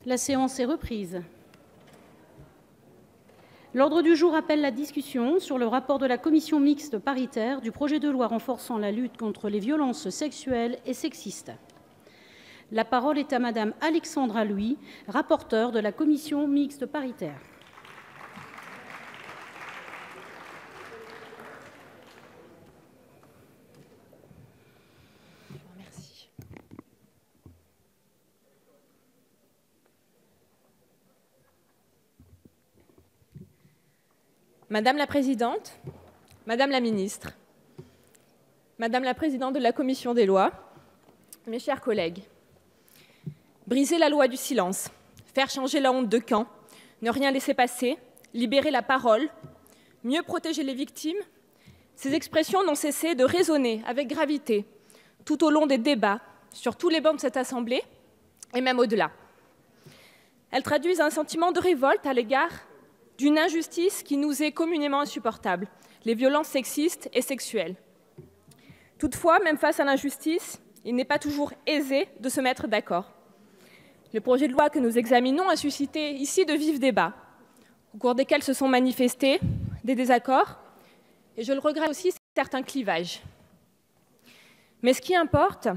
La séance est reprise. L'ordre du jour appelle la discussion sur le rapport de la commission mixte paritaire du projet de loi renforçant la lutte contre les violences sexuelles et sexistes. La parole est à Madame Alexandra Louis, rapporteure de la commission mixte paritaire. Merci. Madame la Présidente, Madame la Ministre, Madame la Présidente de la Commission des lois, mes chers collègues, briser la loi du silence, faire changer la honte de camp, ne rien laisser passer, libérer la parole, mieux protéger les victimes, ces expressions n'ont cessé de résonner avec gravité tout au long des débats, sur tous les bancs de cette Assemblée et même au-delà. Elles traduisent un sentiment de révolte à l'égard d'une injustice qui nous est communément insupportable, les violences sexistes et sexuelles. Toutefois, même face à l'injustice, il n'est pas toujours aisé de se mettre d'accord. Le projet de loi que nous examinons a suscité ici de vifs débats, au cours desquels se sont manifestés des désaccords, et je le regrette aussi, certains clivages. Mais ce qui importe,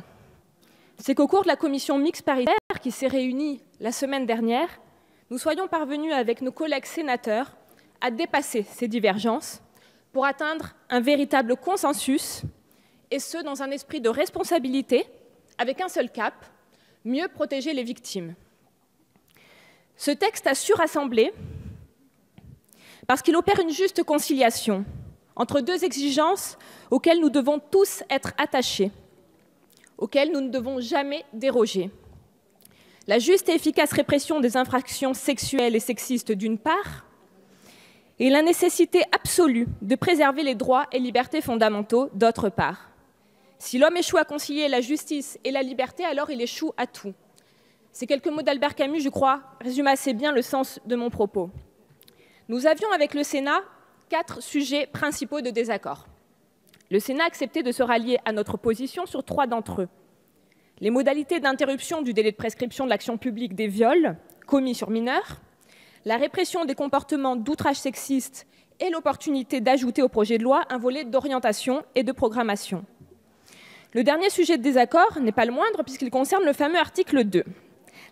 c'est qu'au cours de la commission mixte paritaire qui s'est réunie la semaine dernière, nous soyons parvenus avec nos collègues sénateurs à dépasser ces divergences pour atteindre un véritable consensus, et ce, dans un esprit de responsabilité, avec un seul cap, mieux protéger les victimes. Ce texte a su rassembler parce qu'il opère une juste conciliation entre deux exigences auxquelles nous devons tous être attachés, auxquelles nous ne devons jamais déroger. La juste et efficace répression des infractions sexuelles et sexistes d'une part, et la nécessité absolue de préserver les droits et libertés fondamentaux d'autre part. Si l'homme échoue à concilier la justice et la liberté, alors il échoue à tout. Ces quelques mots d'Albert Camus, je crois, résument assez bien le sens de mon propos. Nous avions avec le Sénat 4 sujets principaux de désaccord. Le Sénat a accepté de se rallier à notre position sur 3 d'entre eux. Les modalités d'interruption du délai de prescription de l'action publique des viols commis sur mineurs, la répression des comportements d'outrage sexiste et l'opportunité d'ajouter au projet de loi un volet d'orientation et de programmation. Le dernier sujet de désaccord n'est pas le moindre puisqu'il concerne le fameux article 2,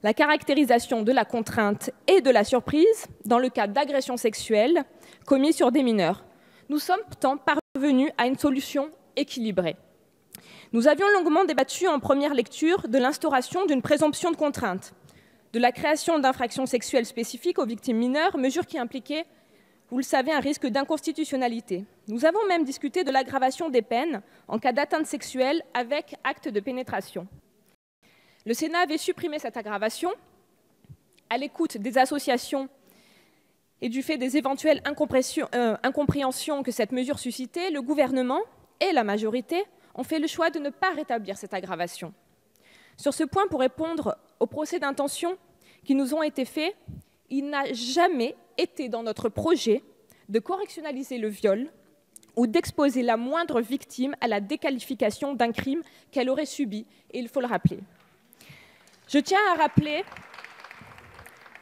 la caractérisation de la contrainte et de la surprise dans le cas d'agressions sexuelles commises sur des mineurs. Nous sommes pourtant parvenus à une solution équilibrée. Nous avions longuement débattu en première lecture de l'instauration d'une présomption de contrainte, de la création d'infractions sexuelles spécifiques aux victimes mineures, mesure qui impliquait, vous le savez, un risque d'inconstitutionnalité. Nous avons même discuté de l'aggravation des peines en cas d'atteinte sexuelle avec acte de pénétration. Le Sénat avait supprimé cette aggravation à l'écoute des associations et du fait des éventuelles incompréhensions que cette mesure suscitait. Le gouvernement et la majorité ont fait le choix de ne pas rétablir cette aggravation. Sur ce point, pour répondre aux procès d'intention qui nous ont été faits, il n'a jamais été dans notre projet de correctionnaliser le viol ou d'exposer la moindre victime à la déqualification d'un crime qu'elle aurait subi, et il faut le rappeler. Je tiens à rappeler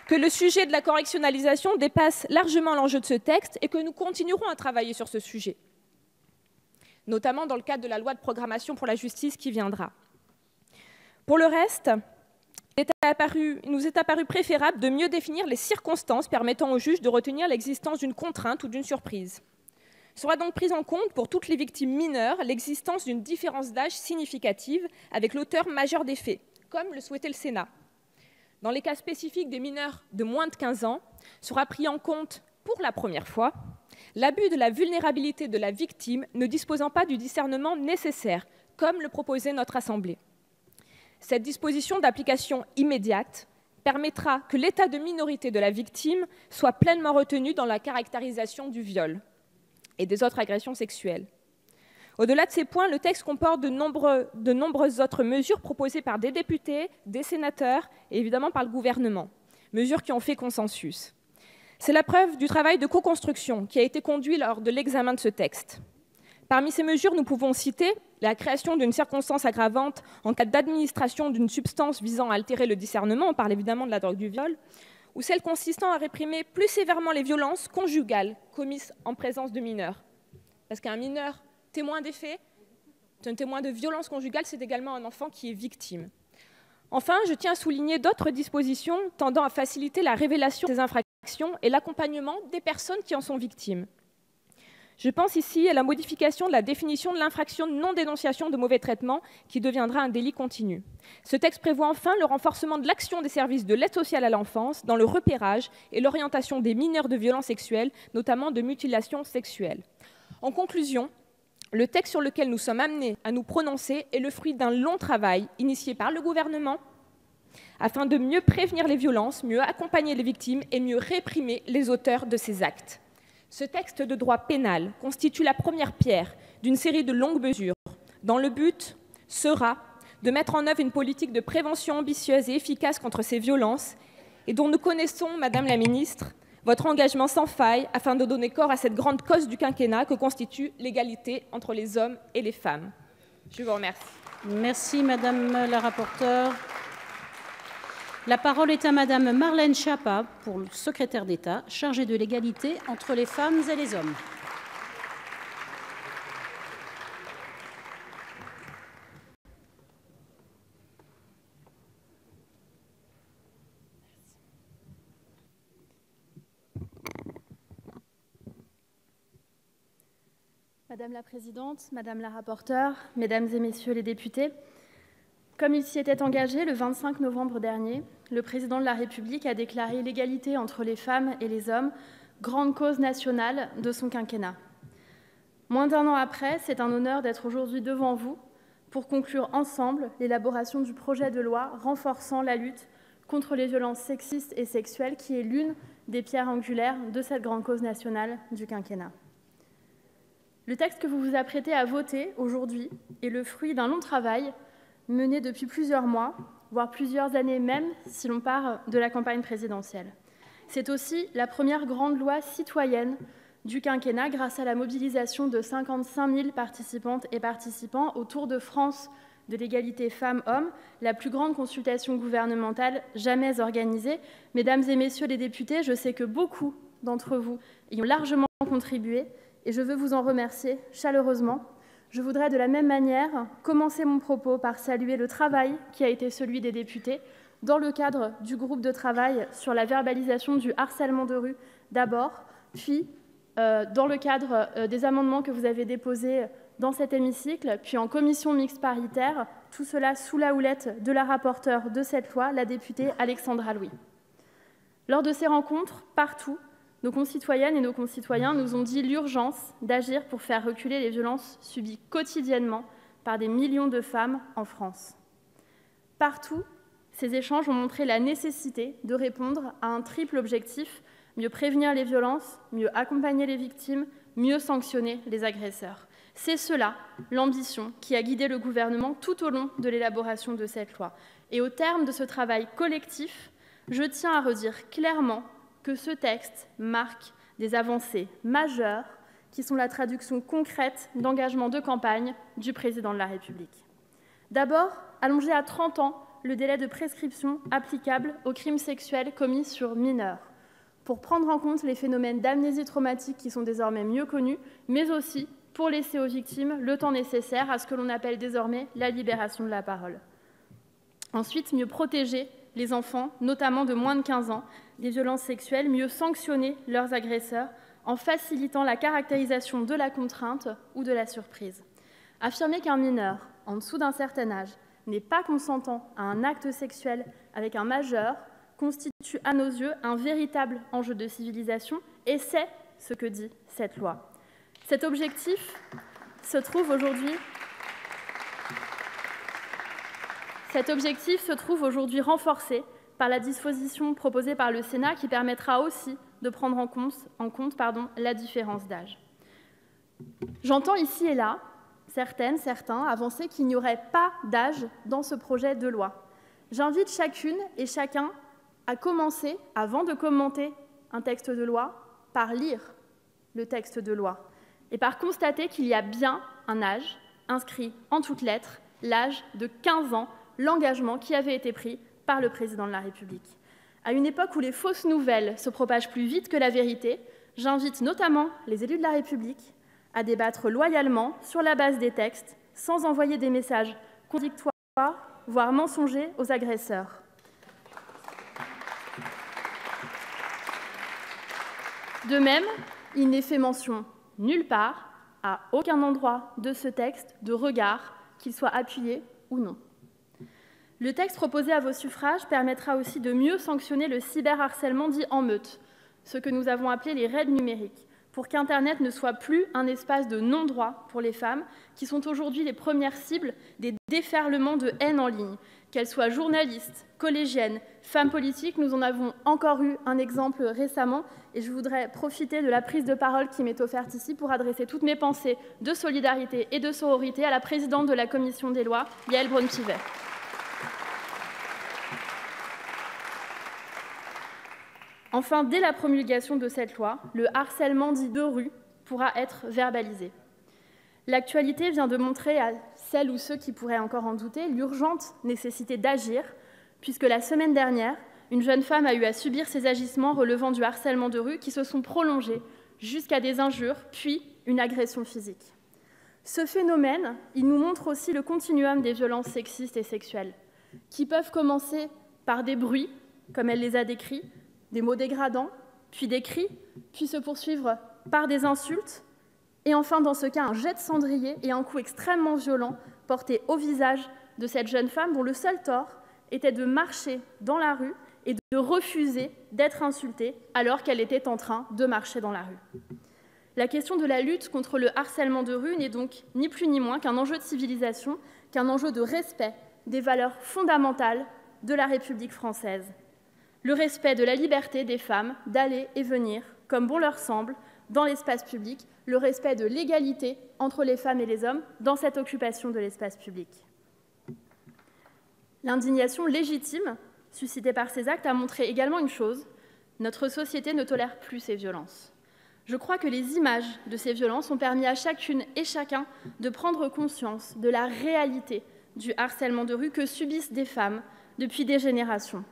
que le sujet de la correctionnalisation dépasse largement l'enjeu de ce texte et que nous continuerons à travailler sur ce sujet, notamment dans le cadre de la loi de programmation pour la justice qui viendra. Pour le reste, il nous est apparu préférable de mieux définir les circonstances permettant au juge de retenir l'existence d'une contrainte ou d'une surprise. Sera donc prise en compte pour toutes les victimes mineures l'existence d'une différence d'âge significative avec l'auteur majeur des faits, comme le souhaitait le Sénat. Dans les cas spécifiques des mineurs de moins de 15 ans, sera pris en compte pour la première fois l'abus de la vulnérabilité de la victime ne disposant pas du discernement nécessaire, comme le proposait notre Assemblée. Cette disposition d'application immédiate permettra que l'état de minorité de la victime soit pleinement retenu dans la caractérisation du viol et des autres agressions sexuelles. Au-delà de ces points, le texte comporte de nombreuses autres mesures proposées par des députés, des sénateurs et évidemment par le gouvernement, mesures qui ont fait consensus. C'est la preuve du travail de co-construction qui a été conduit lors de l'examen de ce texte. Parmi ces mesures, nous pouvons citer la création d'une circonstance aggravante en cas d'administration d'une substance visant à altérer le discernement, on parle évidemment de la drogue du viol, ou celle consistant à réprimer plus sévèrement les violences conjugales commises en présence de mineurs. Parce qu'un mineur témoin des faits, un témoin de violence conjugale, c'est également un enfant qui est victime. Enfin, je tiens à souligner d'autres dispositions tendant à faciliter la révélation des infractions et l'accompagnement des personnes qui en sont victimes. Je pense ici à la modification de la définition de l'infraction de non-dénonciation de mauvais traitements qui deviendra un délit continu. Ce texte prévoit enfin le renforcement de l'action des services de l'aide sociale à l'enfance dans le repérage et l'orientation des mineurs de violences sexuelles, notamment de mutilations sexuelles. En conclusion, le texte sur lequel nous sommes amenés à nous prononcer est le fruit d'un long travail initié par le gouvernement afin de mieux prévenir les violences, mieux accompagner les victimes et mieux réprimer les auteurs de ces actes. Ce texte de droit pénal constitue la première pierre d'une série de longues mesures dont le but sera de mettre en œuvre une politique de prévention ambitieuse et efficace contre ces violences et dont nous connaissons, Madame la Ministre, votre engagement sans faille afin de donner corps à cette grande cause du quinquennat que constitue l'égalité entre les hommes et les femmes. Je vous remercie. Merci, Madame la rapporteure. La parole est à Madame Marlène Schiappa, pour le secrétaire d'État, chargée de l'égalité entre les femmes et les hommes. Madame la Présidente, Madame la rapporteure, Mesdames et Messieurs les députés, comme il s'y était engagé le 25 novembre dernier, le Président de la République a déclaré l'égalité entre les femmes et les hommes grande cause nationale de son quinquennat. Moins d'un an après, c'est un honneur d'être aujourd'hui devant vous pour conclure ensemble l'élaboration du projet de loi renforçant la lutte contre les violences sexistes et sexuelles, qui est l'une des pierres angulaires de cette grande cause nationale du quinquennat. Le texte que vous vous apprêtez à voter aujourd'hui est le fruit d'un long travail mené depuis plusieurs mois, voire plusieurs années même, si l'on part de la campagne présidentielle. C'est aussi la première grande loi citoyenne du quinquennat grâce à la mobilisation de 55 000 participantes et participants au Tour de France de l'égalité femmes-hommes, la plus grande consultation gouvernementale jamais organisée. Mesdames et messieurs les députés, je sais que beaucoup d'entre vous y ont largement contribué et je veux vous en remercier chaleureusement. Je voudrais de la même manière commencer mon propos par saluer le travail qui a été celui des députés dans le cadre du groupe de travail sur la verbalisation du harcèlement de rue d'abord, puis dans le cadre des amendements que vous avez déposés dans cet hémicycle, puis en commission mixte paritaire, tout cela sous la houlette de la rapporteure de cette loi, la députée Alexandra Louis. Lors de ces rencontres, partout, nos concitoyennes et nos concitoyens nous ont dit l'urgence d'agir pour faire reculer les violences subies quotidiennement par des millions de femmes en France. Partout, ces échanges ont montré la nécessité de répondre à un triple objectif: mieux prévenir les violences, mieux accompagner les victimes, mieux sanctionner les agresseurs. C'est cela, l'ambition, qui a guidé le gouvernement tout au long de l'élaboration de cette loi. Et au terme de ce travail collectif, je tiens à redire clairement que ce texte marque des avancées majeures qui sont la traduction concrète d'engagements de campagne du Président de la République. D'abord, allonger à 30 ans le délai de prescription applicable aux crimes sexuels commis sur mineurs, pour prendre en compte les phénomènes d'amnésie traumatique qui sont désormais mieux connus, mais aussi pour laisser aux victimes le temps nécessaire à ce que l'on appelle désormais la libération de la parole. Ensuite, mieux protéger les enfants, notamment de moins de 15 ans, des violences sexuelles, mieux sanctionner leurs agresseurs en facilitant la caractérisation de la contrainte ou de la surprise. Affirmer qu'un mineur, en dessous d'un certain âge, n'est pas consentant à un acte sexuel avec un majeur constitue à nos yeux un véritable enjeu de civilisation, et c'est ce que dit cette loi. Cet objectif se trouve aujourd'hui renforcé par la disposition proposée par le Sénat qui permettra aussi de prendre en compte la différence d'âge. J'entends ici et là certains avancer qu'il n'y aurait pas d'âge dans ce projet de loi. J'invite chacune et chacun à commencer, avant de commenter un texte de loi, par lire le texte de loi. et par constater qu'il y a bien un âge, inscrit en toutes lettres, l'âge de 15 ans, l'engagement qui avait été pris par le président de la République. À une époque où les fausses nouvelles se propagent plus vite que la vérité, j'invite notamment les élus de la République à débattre loyalement sur la base des textes, sans envoyer des messages contradictoires, voire mensongers aux agresseurs. De même, il n'est fait mention nulle part, à aucun endroit de ce texte, de regard, qu'il soit appuyé ou non. Le texte proposé à vos suffrages permettra aussi de mieux sanctionner le cyberharcèlement dit en meute, ce que nous avons appelé les raids numériques, pour qu'Internet ne soit plus un espace de non-droit pour les femmes, qui sont aujourd'hui les premières cibles des déferlements de haine en ligne. Qu'elles soient journalistes, collégiennes, femmes politiques, nous en avons encore eu un exemple récemment, et je voudrais profiter de la prise de parole qui m'est offerte ici pour adresser toutes mes pensées de solidarité et de sororité à la présidente de la Commission des lois, Yaël Braun-Pivet. Enfin, dès la promulgation de cette loi, le harcèlement dit de rue pourra être verbalisé. L'actualité vient de montrer à celles ou ceux qui pourraient encore en douter l'urgente nécessité d'agir, puisque la semaine dernière, une jeune femme a eu à subir ces agissements relevant du harcèlement de rue qui se sont prolongés jusqu'à des injures, puis une agression physique. Ce phénomène, il nous montre aussi le continuum des violences sexistes et sexuelles, qui peuvent commencer par des bruits, comme elle les a décrits, des mots dégradants, puis des cris, puis se poursuivre par des insultes, et enfin, dans ce cas, un jet de cendrier et un coup extrêmement violent porté au visage de cette jeune femme dont le seul tort était de marcher dans la rue et de refuser d'être insultée alors qu'elle était en train de marcher dans la rue. La question de la lutte contre le harcèlement de rue n'est donc ni plus ni moins qu'un enjeu de civilisation, qu'un enjeu de respect des valeurs fondamentales de la République française. Le respect de la liberté des femmes d'aller et venir, comme bon leur semble, dans l'espace public, le respect de l'égalité entre les femmes et les hommes dans cette occupation de l'espace public. L'indignation légitime suscitée par ces actes a montré également une chose, notre société ne tolère plus ces violences. Je crois que les images de ces violences ont permis à chacune et chacun de prendre conscience de la réalité du harcèlement de rue que subissent des femmes depuis des générations.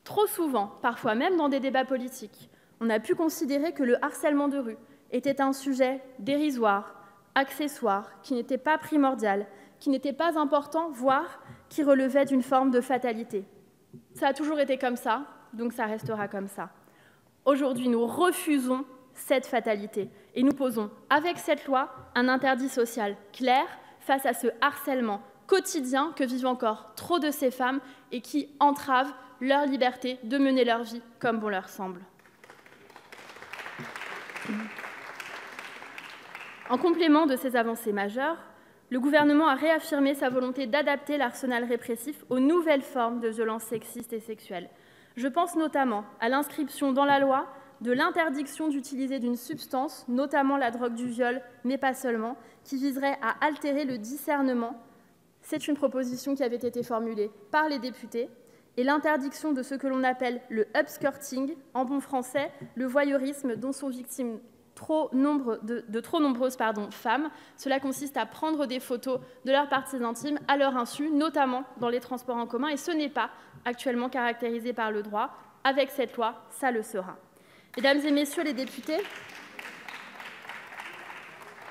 Trop souvent, parfois même dans des débats politiques, on a pu considérer que le harcèlement de rue était un sujet dérisoire, accessoire, qui n'était pas primordial, qui n'était pas important, voire qui relevait d'une forme de fatalité. Ça a toujours été comme ça, donc ça restera comme ça. Aujourd'hui, nous refusons cette fatalité et nous posons, avec cette loi, un interdit social clair face à ce harcèlement quotidien que vivent encore trop de ces femmes et qui entrave leur liberté de mener leur vie comme bon leur semble. En complément de ces avancées majeures, le gouvernement a réaffirmé sa volonté d'adapter l'arsenal répressif aux nouvelles formes de violences sexistes et sexuelles. Je pense notamment à l'inscription dans la loi de l'interdiction d'utiliser d'une substance, notamment la drogue du viol, mais pas seulement, qui viserait à altérer le discernement. C'est une proposition qui avait été formulée par les députés, et l'interdiction de ce que l'on appelle le upskirting, en bon français, le voyeurisme dont sont victimes trop nombreuses femmes. Cela consiste à prendre des photos de leurs parties intimes à leur insu, notamment dans les transports en commun, et ce n'est pas actuellement caractérisé par le droit. Avec cette loi, ça le sera. Mesdames et messieurs les députés,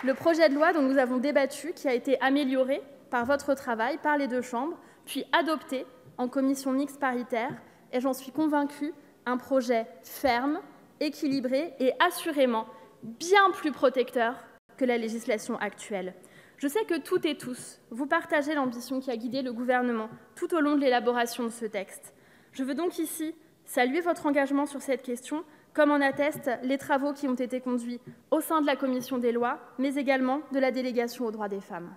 le projet de loi dont nous avons débattu, qui a été amélioré par votre travail, par les deux chambres, puis adopté en commission mixte paritaire, et j'en suis convaincue, un projet ferme, équilibré et assurément bien plus protecteur que la législation actuelle. Je sais que toutes et tous, vous partagez l'ambition qui a guidé le gouvernement tout au long de l'élaboration de ce texte. Je veux donc ici saluer votre engagement sur cette question, comme en attestent les travaux qui ont été conduits au sein de la Commission des lois, mais également de la délégation aux droits des femmes.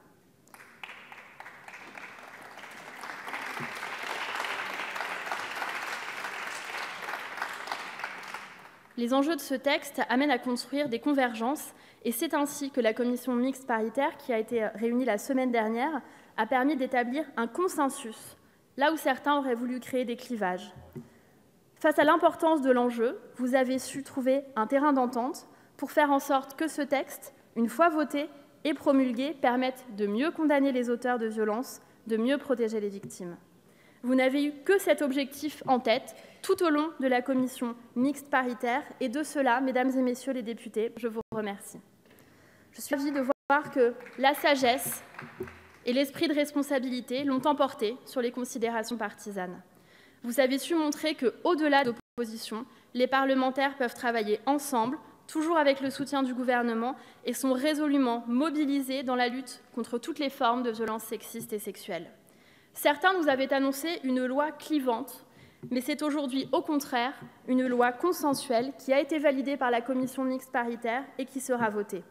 Les enjeux de ce texte amènent à construire des convergences, et c'est ainsi que la commission mixte paritaire, qui a été réunie la semaine dernière, a permis d'établir un consensus, là où certains auraient voulu créer des clivages. Face à l'importance de l'enjeu, vous avez su trouver un terrain d'entente pour faire en sorte que ce texte, une fois voté et promulgué, permette de mieux condamner les auteurs de violences, de mieux protéger les victimes. Vous n'avez eu que cet objectif en tête tout au long de la commission mixte paritaire, et de cela, mesdames et messieurs les députés, je vous remercie. Je suis ravie de voir que la sagesse et l'esprit de responsabilité l'ont emporté sur les considérations partisanes. Vous avez su montrer qu'au-delà de l'opposition, les parlementaires peuvent travailler ensemble, toujours avec le soutien du gouvernement, et sont résolument mobilisés dans la lutte contre toutes les formes de violences sexistes et sexuelles. Certains nous avaient annoncé une loi clivante, mais c'est aujourd'hui, au contraire, une loi consensuelle qui a été validée par la commission mixte paritaire et qui sera votée.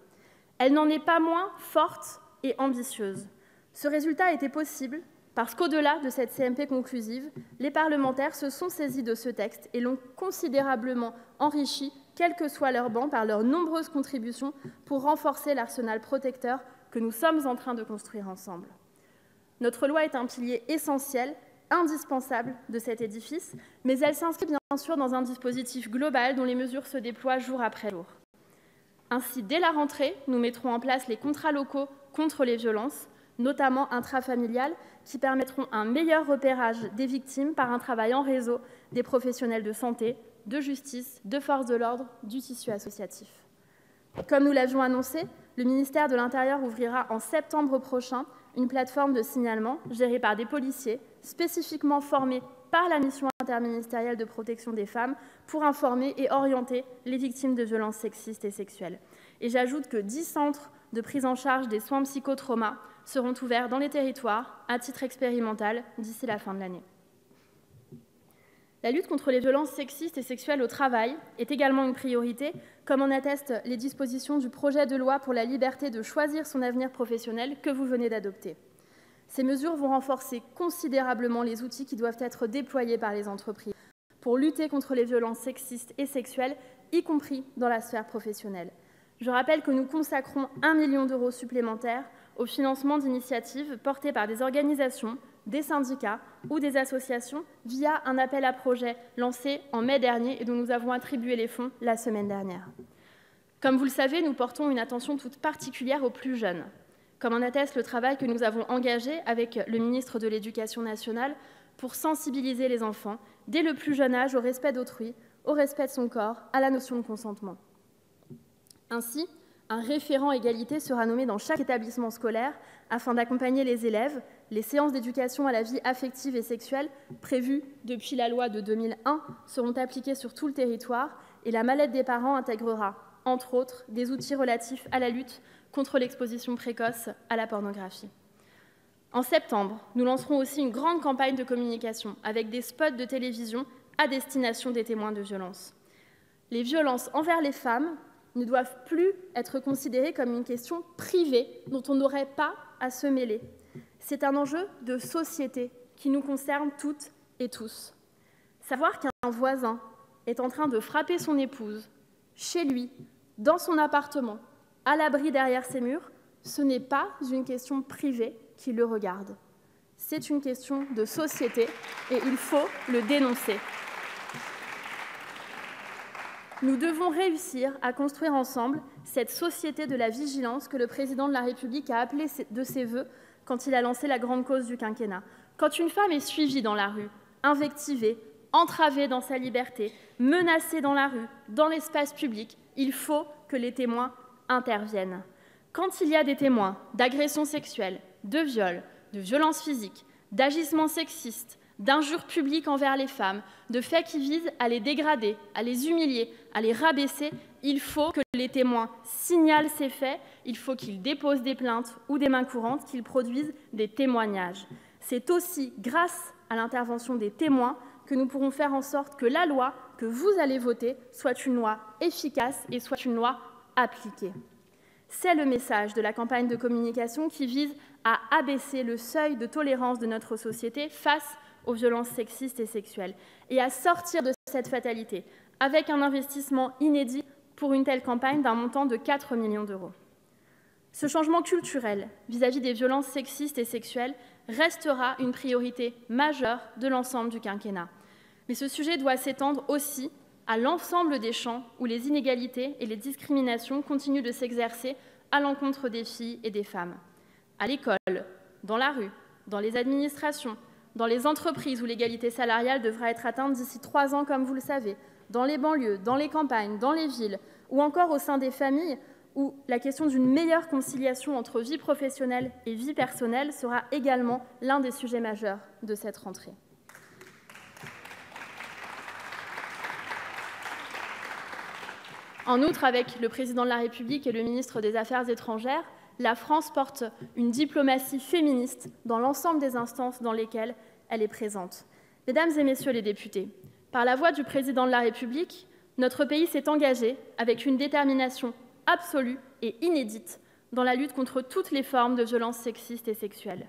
Elle n'en est pas moins forte et ambitieuse. Ce résultat a été possible parce qu'au-delà de cette CMP conclusive, les parlementaires se sont saisis de ce texte et l'ont considérablement enrichi, quel que soit leur banc, par leurs nombreuses contributions pour renforcer l'arsenal protecteur que nous sommes en train de construire ensemble. Notre loi est un pilier essentiel, indispensable de cet édifice, mais elle s'inscrit bien sûr dans un dispositif global dont les mesures se déploient jour après jour. Ainsi, dès la rentrée, nous mettrons en place les contrats locaux contre les violences, notamment intrafamiliales, qui permettront un meilleur repérage des victimes par un travail en réseau des professionnels de santé, de justice, de forces de l'ordre, du tissu associatif. Comme nous l'avions annoncé, le ministère de l'Intérieur ouvrira en septembre prochain une plateforme de signalement gérée par des policiers spécifiquement formés par la mission interministérielle de protection des femmes pour informer et orienter les victimes de violences sexistes et sexuelles. Et j'ajoute que 10 centres de prise en charge des soins psychotraumas seront ouverts dans les territoires à titre expérimental d'ici la fin de l'année. La lutte contre les violences sexistes et sexuelles au travail est également une priorité, comme en attestent les dispositions du projet de loi pour la liberté de choisir son avenir professionnel que vous venez d'adopter. Ces mesures vont renforcer considérablement les outils qui doivent être déployés par les entreprises pour lutter contre les violences sexistes et sexuelles, y compris dans la sphère professionnelle. Je rappelle que nous consacrons 1 million d'euros supplémentaires au financement d'initiatives portées par des organisations, des syndicats ou des associations via un appel à projets lancé en mai dernier et dont nous avons attribué les fonds la semaine dernière. Comme vous le savez, nous portons une attention toute particulière aux plus jeunes, comme en atteste le travail que nous avons engagé avec le ministre de l'Éducation nationale pour sensibiliser les enfants, dès le plus jeune âge, au respect d'autrui, au respect de son corps, à la notion de consentement. Ainsi, un référent égalité sera nommé dans chaque établissement scolaire afin d'accompagner les élèves. Les séances d'éducation à la vie affective et sexuelle, prévues depuis la loi de 2001, seront appliquées sur tout le territoire et la mallette des parents intégrera, entre autres, des outils relatifs à la lutte contre l'exposition précoce à la pornographie. En septembre, nous lancerons aussi une grande campagne de communication avec des spots de télévision à destination des témoins de violences. Les violences envers les femmes ne doivent plus être considérées comme une question privée dont on n'aurait pas à se mêler. C'est un enjeu de société qui nous concerne toutes et tous. Savoir qu'un voisin est en train de frapper son épouse, chez lui, dans son appartement, à l'abri derrière ses murs, ce n'est pas une question privée qui le regarde. C'est une question de société et il faut le dénoncer. Nous devons réussir à construire ensemble cette société de la vigilance que le président de la République a appelée de ses vœux quand il a lancé la grande cause du quinquennat. Quand une femme est suivie dans la rue, invectivée, entravée dans sa liberté, menacée dans la rue, dans l'espace public, il faut que les témoins interviennent. Quand il y a des témoins d'agressions sexuelles, de viols, de violences physiques, d'agissements sexistes, d'injures publiques envers les femmes, de faits qui visent à les dégrader, à les humilier, à les rabaisser, il faut que les témoins signalent ces faits, il faut qu'ils déposent des plaintes ou des mains courantes, qu'ils produisent des témoignages. C'est aussi grâce à l'intervention des témoins que nous pourrons faire en sorte que la loi que vous allez voter soit une loi efficace et soit une loi appliquée. C'est le message de la campagne de communication qui vise à abaisser le seuil de tolérance de notre société face aux violences sexistes et sexuelles et à sortir de cette fatalité avec un investissement inédit pour une telle campagne d'un montant de 4 millions d'euros. Ce changement culturel vis-à-vis des violences sexistes et sexuelles restera une priorité majeure de l'ensemble du quinquennat. Mais ce sujet doit s'étendre aussi à l'ensemble des champs où les inégalités et les discriminations continuent de s'exercer à l'encontre des filles et des femmes. À l'école, dans la rue, dans les administrations, dans les entreprises où l'égalité salariale devra être atteinte d'ici 3 ans, comme vous le savez, dans les banlieues, dans les campagnes, dans les villes, ou encore au sein des familles, où la question d'une meilleure conciliation entre vie professionnelle et vie personnelle sera également l'un des sujets majeurs de cette rentrée. En outre, avec le Président de la République et le ministre des Affaires étrangères, la France porte une diplomatie féministe dans l'ensemble des instances dans lesquelles elle est présente. Mesdames et messieurs les députés, par la voix du Président de la République, notre pays s'est engagé avec une détermination absolue et inédite dans la lutte contre toutes les formes de violences sexistes et sexuelles.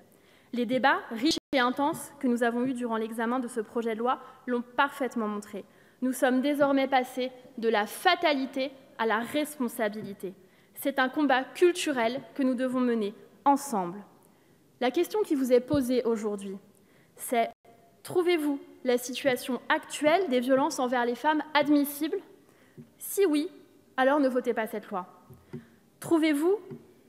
Les débats riches et intenses que nous avons eus durant l'examen de ce projet de loi l'ont parfaitement montré. Nous sommes désormais passés de la fatalité à la responsabilité. C'est un combat culturel que nous devons mener ensemble. La question qui vous est posée aujourd'hui, c'est: trouvez-vous la situation actuelle des violences envers les femmes admissible? Si oui, alors ne votez pas cette loi. Trouvez-vous,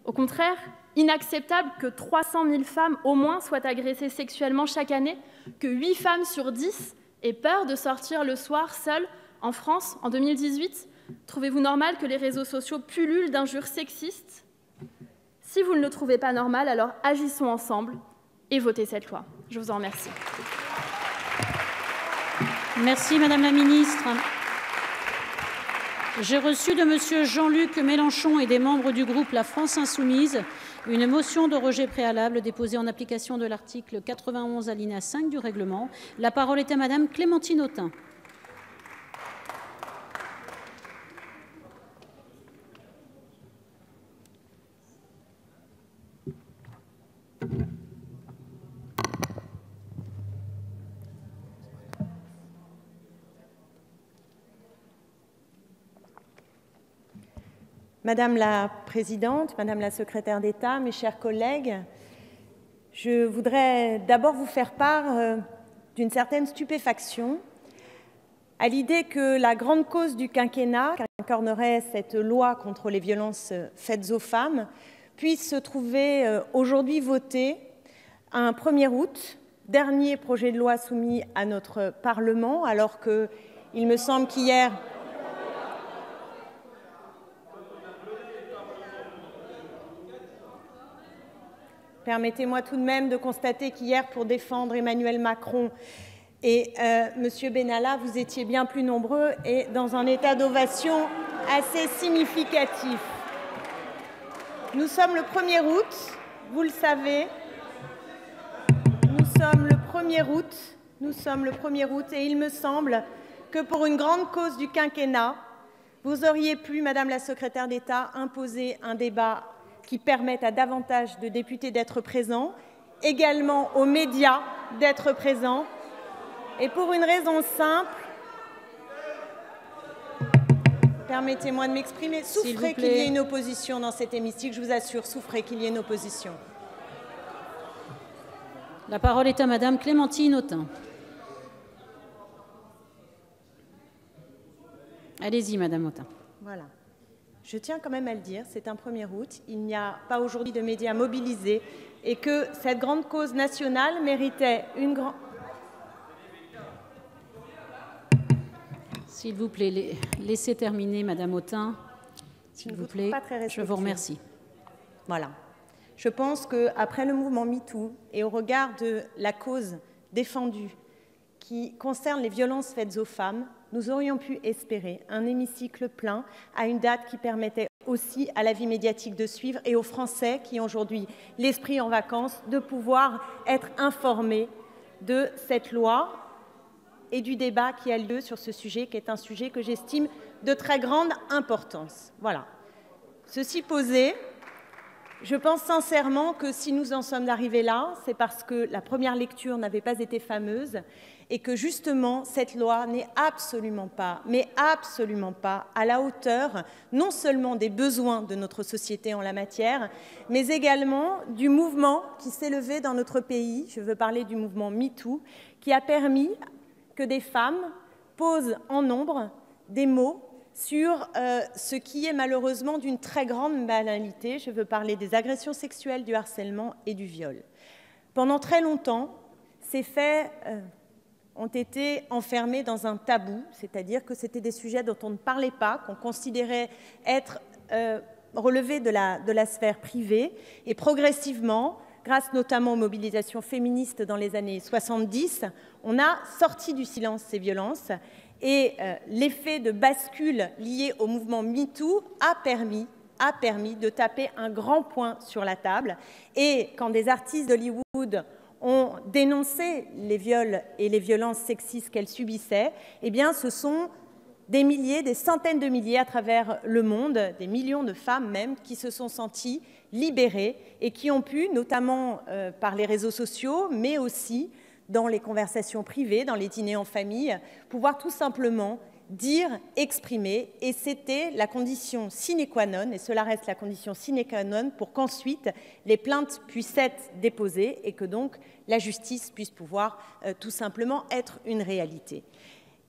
au contraire, inacceptable que 300 000 femmes au moins soient agressées sexuellement chaque année, que 8 femmes sur 10 aient peur de sortir le soir seules en France en 2018? Trouvez-vous normal que les réseaux sociaux pullulent d'injures sexistes? Si vous ne le trouvez pas normal, alors agissons ensemble et votez cette loi. Je vous en remercie. Merci Madame la Ministre. J'ai reçu de Monsieur Jean-Luc Mélenchon et des membres du groupe La France Insoumise une motion de rejet préalable déposée en application de l'article 91 alinéa 5 du règlement. La parole est à Madame Clémentine Autain. Madame la Présidente, Madame la Secrétaire d'État, mes chers collègues, je voudrais d'abord vous faire part d'une certaine stupéfaction à l'idée que la grande cause du quinquennat, qu'incarnerait cette loi contre les violences faites aux femmes, puisse se trouver aujourd'hui votée un 1er août, dernier projet de loi soumis à notre Parlement, alors qu'il me semble qu'hier... Permettez-moi tout de même de constater qu'hier, pour défendre Emmanuel Macron et M. Benalla, vous étiez bien plus nombreux et dans un état d'ovation assez significatif. Nous sommes le 1er août, vous le savez. Nous sommes le 1er août et il me semble que pour une grande cause du quinquennat, vous auriez pu, Madame la Secrétaire d'État, imposer un débat qui permettent à davantage de députés d'être présents, également aux médias d'être présents, et pour une raison simple, permettez-moi de m'exprimer, souffrez qu'il y ait une opposition dans cet hémicycle, je vous assure, souffrez qu'il y ait une opposition. La parole est à Madame Clémentine Autain. Allez-y, Madame Autain. Voilà. Je tiens quand même à le dire, c'est un 1er août, il n'y a pas aujourd'hui de médias mobilisés et que cette grande cause nationale méritait une grande... S'il vous plaît, laissez terminer Madame Autain. S'il vous plaît, je vous remercie. Voilà. Je pense qu'après le mouvement MeToo et au regard de la cause défendue qui concerne les violences faites aux femmes, nous aurions pu espérer un hémicycle plein à une date qui permettait aussi à la vie médiatique de suivre et aux Français qui ont aujourd'hui l'esprit en vacances de pouvoir être informés de cette loi et du débat qui a lieu sur ce sujet, qui est un sujet que j'estime de très grande importance. Voilà. Ceci posé, je pense sincèrement que si nous en sommes arrivés là, c'est parce que la première lecture n'avait pas été fameuse et que justement cette loi n'est absolument pas, mais absolument pas à la hauteur non seulement des besoins de notre société en la matière, mais également du mouvement qui s'est levé dans notre pays, je veux parler du mouvement MeToo, qui a permis que des femmes posent en nombre des mots sur ce qui est malheureusement d'une très grande banalité. Je veux parler des agressions sexuelles, du harcèlement et du viol. Pendant très longtemps, ces faits ont été enfermés dans un tabou, c'est-à-dire que c'était des sujets dont on ne parlait pas, qu'on considérait être relevés de la sphère privée. Et progressivement, grâce notamment aux mobilisations féministes dans les années 70, on a sorti du silence ces violences. Et l'effet de bascule lié au mouvement MeToo a permis de taper un grand point sur la table. Et quand des artistes d'Hollywood ont dénoncé les viols et les violences sexistes qu'elles subissaient, eh bien, ce sont des milliers, des centaines de milliers à travers le monde, des millions de femmes même, qui se sont senties libérées et qui ont pu, notamment par les réseaux sociaux, mais aussi dans les conversations privées, dans les dîners en famille, pouvoir tout simplement dire, exprimer, et c'était la condition sine qua non, et cela reste la condition sine qua non pour qu'ensuite les plaintes puissent être déposées et que donc la justice puisse pouvoir tout simplement être une réalité.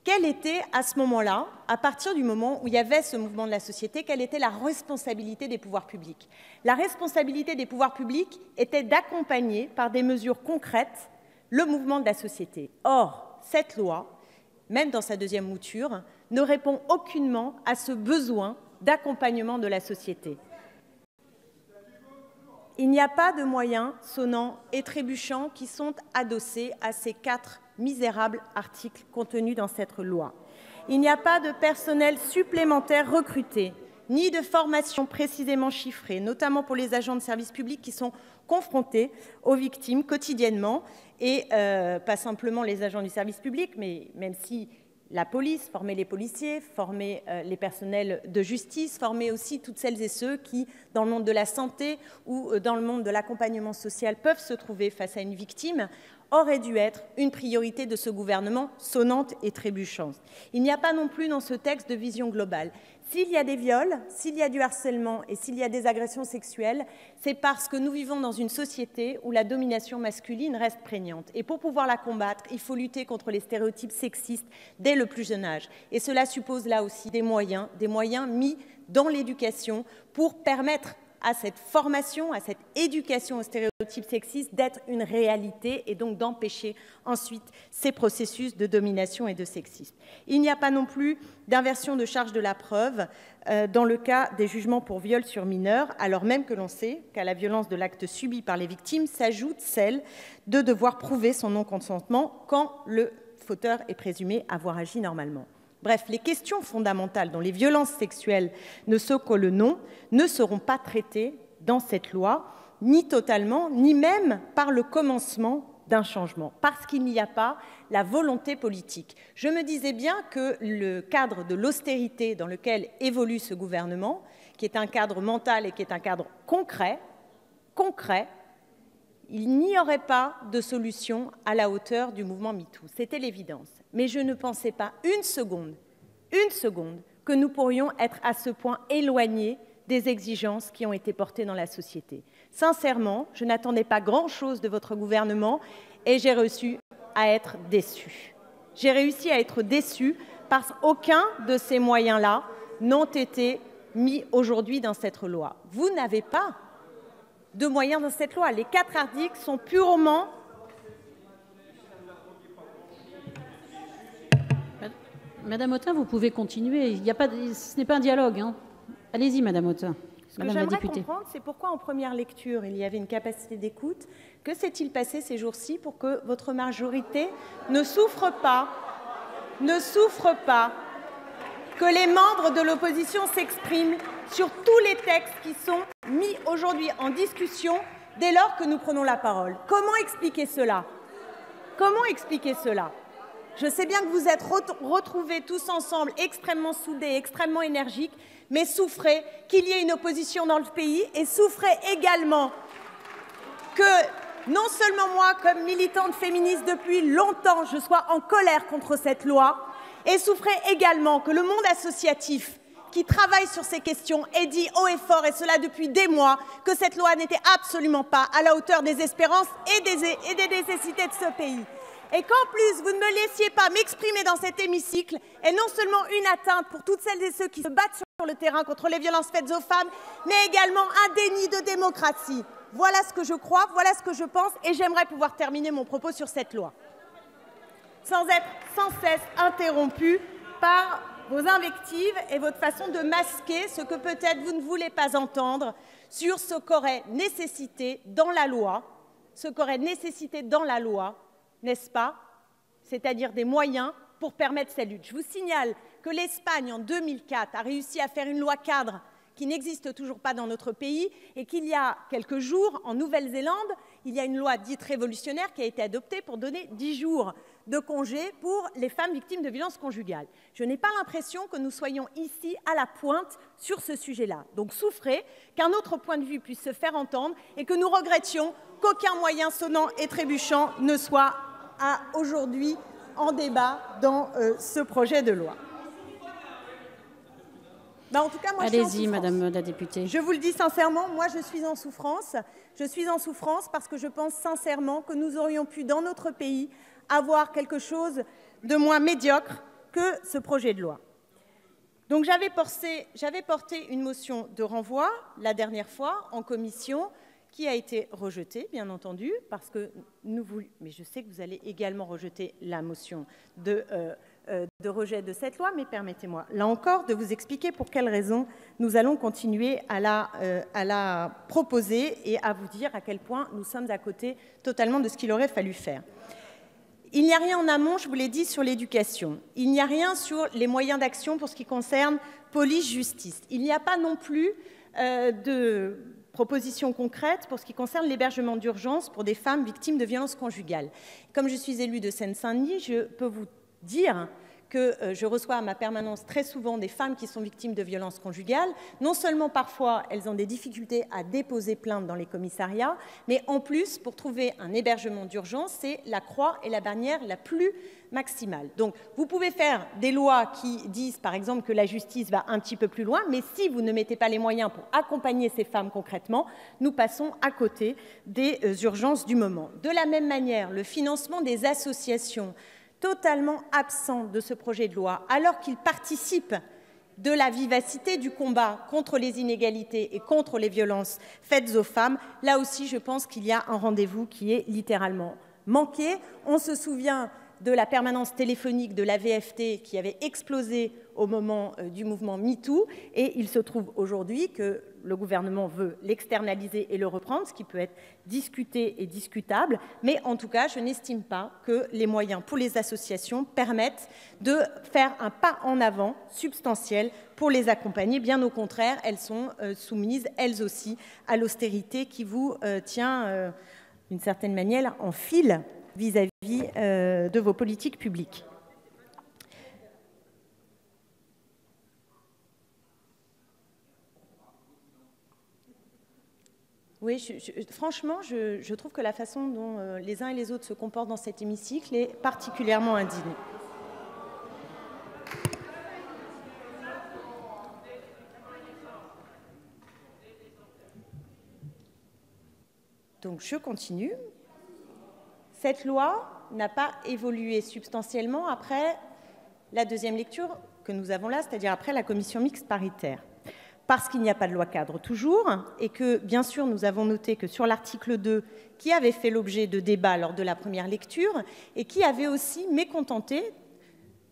Quelle était à ce moment-là, à partir du moment où il y avait ce mouvement de la société, quelle était la responsabilité des pouvoirs publics? La responsabilité des pouvoirs publics était d'accompagner par des mesures concrètes le mouvement de la société. Or, cette loi, même dans sa deuxième mouture, ne répond aucunement à ce besoin d'accompagnement de la société. Il n'y a pas de moyens sonnants et trébuchants qui sont adossés à ces 4 misérables articles contenus dans cette loi. Il n'y a pas de personnel supplémentaire recruté, ni de formation précisément chiffrée, notamment pour les agents de service public qui sont confrontés aux victimes quotidiennement, et pas simplement les agents du service public, mais même si la police, former les policiers, former les personnels de justice, former aussi toutes celles et ceux qui, dans le monde de la santé ou dans le monde de l'accompagnement social, peuvent se trouver face à une victime, aurait dû être une priorité de ce gouvernement sonnante et trébuchante. Il n'y a pas non plus dans ce texte de vision globale. S'il y a des viols, s'il y a du harcèlement et s'il y a des agressions sexuelles, c'est parce que nous vivons dans une société où la domination masculine reste prégnante. Et pour pouvoir la combattre, il faut lutter contre les stéréotypes sexistes dès le plus jeune âge. Et cela suppose là aussi des moyens mis dans l'éducation pour permettre à cette formation, à cette éducation aux stéréotypes sexistes d'être une réalité et donc d'empêcher ensuite ces processus de domination et de sexisme. Il n'y a pas non plus d'inversion de charge de la preuve dans le cas des jugements pour viol sur mineurs, alors même que l'on sait qu'à la violence de l'acte subi par les victimes s'ajoute celle de devoir prouver son non-consentement quand le fauteur est présumé avoir agi normalement. Bref, les questions fondamentales dont les violences sexuelles ne sont que le nom ne seront pas traitées dans cette loi, ni totalement, ni même par le commencement d'un changement, parce qu'il n'y a pas la volonté politique. Je me disais bien que le cadre de l'austérité dans lequel évolue ce gouvernement, qui est un cadre mental et qui est un cadre concret, il n'y aurait pas de solution à la hauteur du mouvement MeToo. C'était l'évidence. Mais je ne pensais pas une seconde, que nous pourrions être à ce point éloignés des exigences qui ont été portées dans la société. Sincèrement, je n'attendais pas grand-chose de votre gouvernement et j'ai réussi à être déçue. J'ai réussi à être déçue parce qu'aucun de ces moyens-là n'ont été mis aujourd'hui dans cette loi. Vous n'avez pas de moyens dans cette loi. Les 4 articles sont purement... Madame Autain, vous pouvez continuer. Ce n'est pas un dialogue. Hein. Allez-y, Madame Autain. Ce que j'aimerais comprendre, c'est pourquoi en première lecture, il y avait une capacité d'écoute. Que s'est-il passé ces jours-ci pour que votre majorité ne souffre pas, que les membres de l'opposition s'expriment sur tous les textes qui sont mis aujourd'hui en discussion dès lors que nous prenons la parole? Comment expliquer cela? Je sais bien que vous êtes retrouvés tous ensemble, extrêmement soudés, extrêmement énergiques, mais souffrez qu'il y ait une opposition dans le pays et souffrez également que non seulement moi, comme militante féministe depuis longtemps, je sois en colère contre cette loi, et souffrez également que le monde associatif qui travaille sur ces questions ait dit haut et fort, et cela depuis des mois, que cette loi n'était absolument pas à la hauteur des espérances et des nécessités de ce pays. et qu'en plus vous ne me laissiez pas m'exprimer dans cet hémicycle est non seulement une atteinte pour toutes celles et ceux qui se battent sur le terrain contre les violences faites aux femmes, mais également un déni de démocratie. Voilà ce que je crois, voilà ce que je pense, et j'aimerais pouvoir terminer mon propos sur cette loi sans être sans cesse interrompu par vos invectives et votre façon de masquer ce que peut-être vous ne voulez pas entendre sur ce qu'aurait nécessité dans la loi, n'est-ce pas? C'est-à-dire des moyens pour permettre cette lutte. Je vous signale que l'Espagne, en 2004, a réussi à faire une loi cadre qui n'existe toujours pas dans notre pays, et qu'il y a quelques jours, en Nouvelle-Zélande, il y a une loi dite révolutionnaire qui a été adoptée pour donner 10 jours de congé pour les femmes victimes de violences conjugales. Je n'ai pas l'impression que nous soyons ici à la pointe sur ce sujet-là. Donc souffrez qu'un autre point de vue puisse se faire entendre et que nous regrettions qu'aucun moyen sonnant et trébuchant ne soit aujourd'hui en débat dans ce projet de loi. En tout cas, moi, allez-y, Madame la députée. Je vous le dis sincèrement, moi, je suis en souffrance. Je suis en souffrance parce que je pense sincèrement que nous aurions pu, dans notre pays, avoir quelque chose de moins médiocre que ce projet de loi. Donc, j'avais porté une motion de renvoi la dernière fois en commission, qui a été rejetée, bien entendu, parce que mais je sais que vous allez également rejeter la motion de rejet de cette loi, mais permettez-moi, là encore, de vous expliquer pour quelles raisons nous allons continuer à la proposer et à vous dire à quel point nous sommes à côté totalement de ce qu'il aurait fallu faire. Il n'y a rien en amont, je vous l'ai dit, sur l'éducation. Il n'y a rien sur les moyens d'action pour ce qui concerne police-justice. Il n'y a pas non plus de propositions concrètes pour ce qui concerne l'hébergement d'urgence pour des femmes victimes de violences conjugales. Comme je suis élue de Seine-Saint-Denis, je peux vous dire que je reçois à ma permanence très souvent des femmes qui sont victimes de violences conjugales. Non seulement parfois elles ont des difficultés à déposer plainte dans les commissariats, mais en plus pour trouver un hébergement d'urgence, c'est la croix et la bannière la plus maximale. Donc vous pouvez faire des lois qui disent par exemple que la justice va un petit peu plus loin, mais si vous ne mettez pas les moyens pour accompagner ces femmes concrètement, nous passons à côté des urgences du moment. De la même manière, le financement des associations, totalement absent de ce projet de loi, alors qu'il participe de la vivacité du combat contre les inégalités et contre les violences faites aux femmes. Là aussi, je pense qu'il y a un rendez-vous qui est littéralement manqué. On se souvient de la permanence téléphonique de la VFT qui avait explosé au moment du mouvement MeToo, et il se trouve aujourd'hui que le gouvernement veut l'externaliser et le reprendre, ce qui peut être discuté et discutable, mais en tout cas, je n'estime pas que les moyens pour les associations permettent de faire un pas en avant substantiel pour les accompagner. Bien au contraire, elles sont soumises, elles aussi, à l'austérité qui vous tient, d'une certaine manière, en fil vis-à-vis de vos politiques publiques. Oui, franchement, je trouve que la façon dont les uns et les autres se comportent dans cet hémicycle est particulièrement indigne. Donc, je continue. Cette loi n'a pas évolué substantiellement après la deuxième lecture que nous avons là, c'est-à-dire après la commission mixte paritaire. Parce qu'il n'y a pas de loi cadre toujours, et que, bien sûr, nous avons noté que sur l'article 2, qui avait fait l'objet de débats lors de la première lecture, et qui avait aussi mécontenté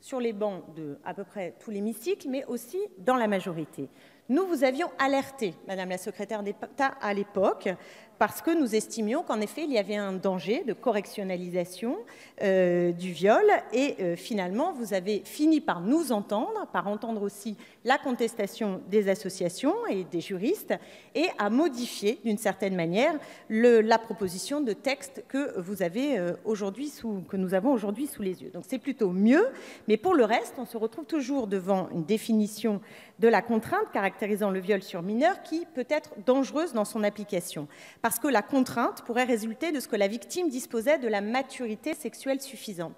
sur les bancs de à peu près tout l'hémicycle, mais aussi dans la majorité. Nous vous avions alerté, Madame la secrétaire d'État, à l'époque, parce que nous estimions qu'en effet, il y avait un danger de correctionnalisation du viol. Et finalement, vous avez fini par nous entendre, par entendre aussi la contestation des associations et des juristes, et à modifier d'une certaine manière la proposition de texte que vous avez que nous avons aujourd'hui sous les yeux. Donc c'est plutôt mieux, mais pour le reste, on se retrouve toujours devant une définition de la contrainte caractérisant le viol sur mineur qui peut être dangereuse dans son application, parce que la contrainte pourrait résulter de ce que la victime disposait de la maturité sexuelle suffisante.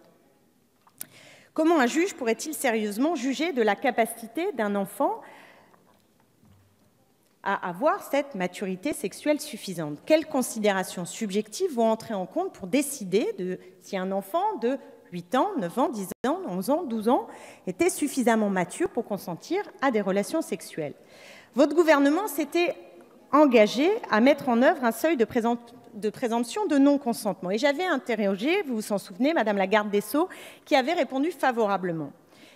Comment un juge pourrait-il sérieusement juger de la capacité d'un enfant à avoir cette maturité sexuelle suffisante. Quelles considérations subjectives vont entrer en compte pour décider de si un enfant de 8 ans, 9 ans, 10 ans, 11 ans, 12 ans était suffisamment mature pour consentir à des relations sexuelles? Votre gouvernement s'était engagé à mettre en œuvre un seuil de présomption de non-consentement. Et j'avais interrogé, vous vous en souvenez, Madame la garde des Sceaux, qui avait répondu favorablement.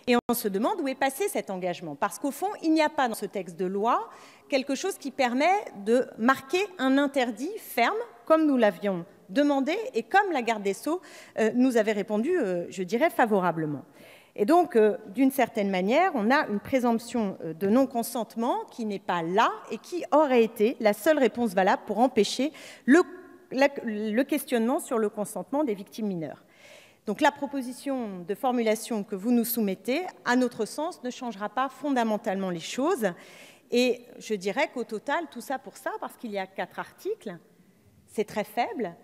Et on se demande où est passé cet engagement. Parce qu'au fond, il n'y a pas dans ce texte de loi quelque chose qui permet de marquer un interdit ferme, comme nous l'avions demandé et comme la garde des Sceaux nous avait répondu, je dirais, favorablement. Et donc, d'une certaine manière, on a une présomption de non-consentement qui n'est pas là et qui aurait été la seule réponse valable pour empêcher le questionnement sur le consentement des victimes mineures. Donc la proposition de formulation que vous nous soumettez, à notre sens, ne changera pas fondamentalement les choses. Et je dirais qu'au total, tout ça pour ça, parce qu'il y a 4 articles, c'est très faible.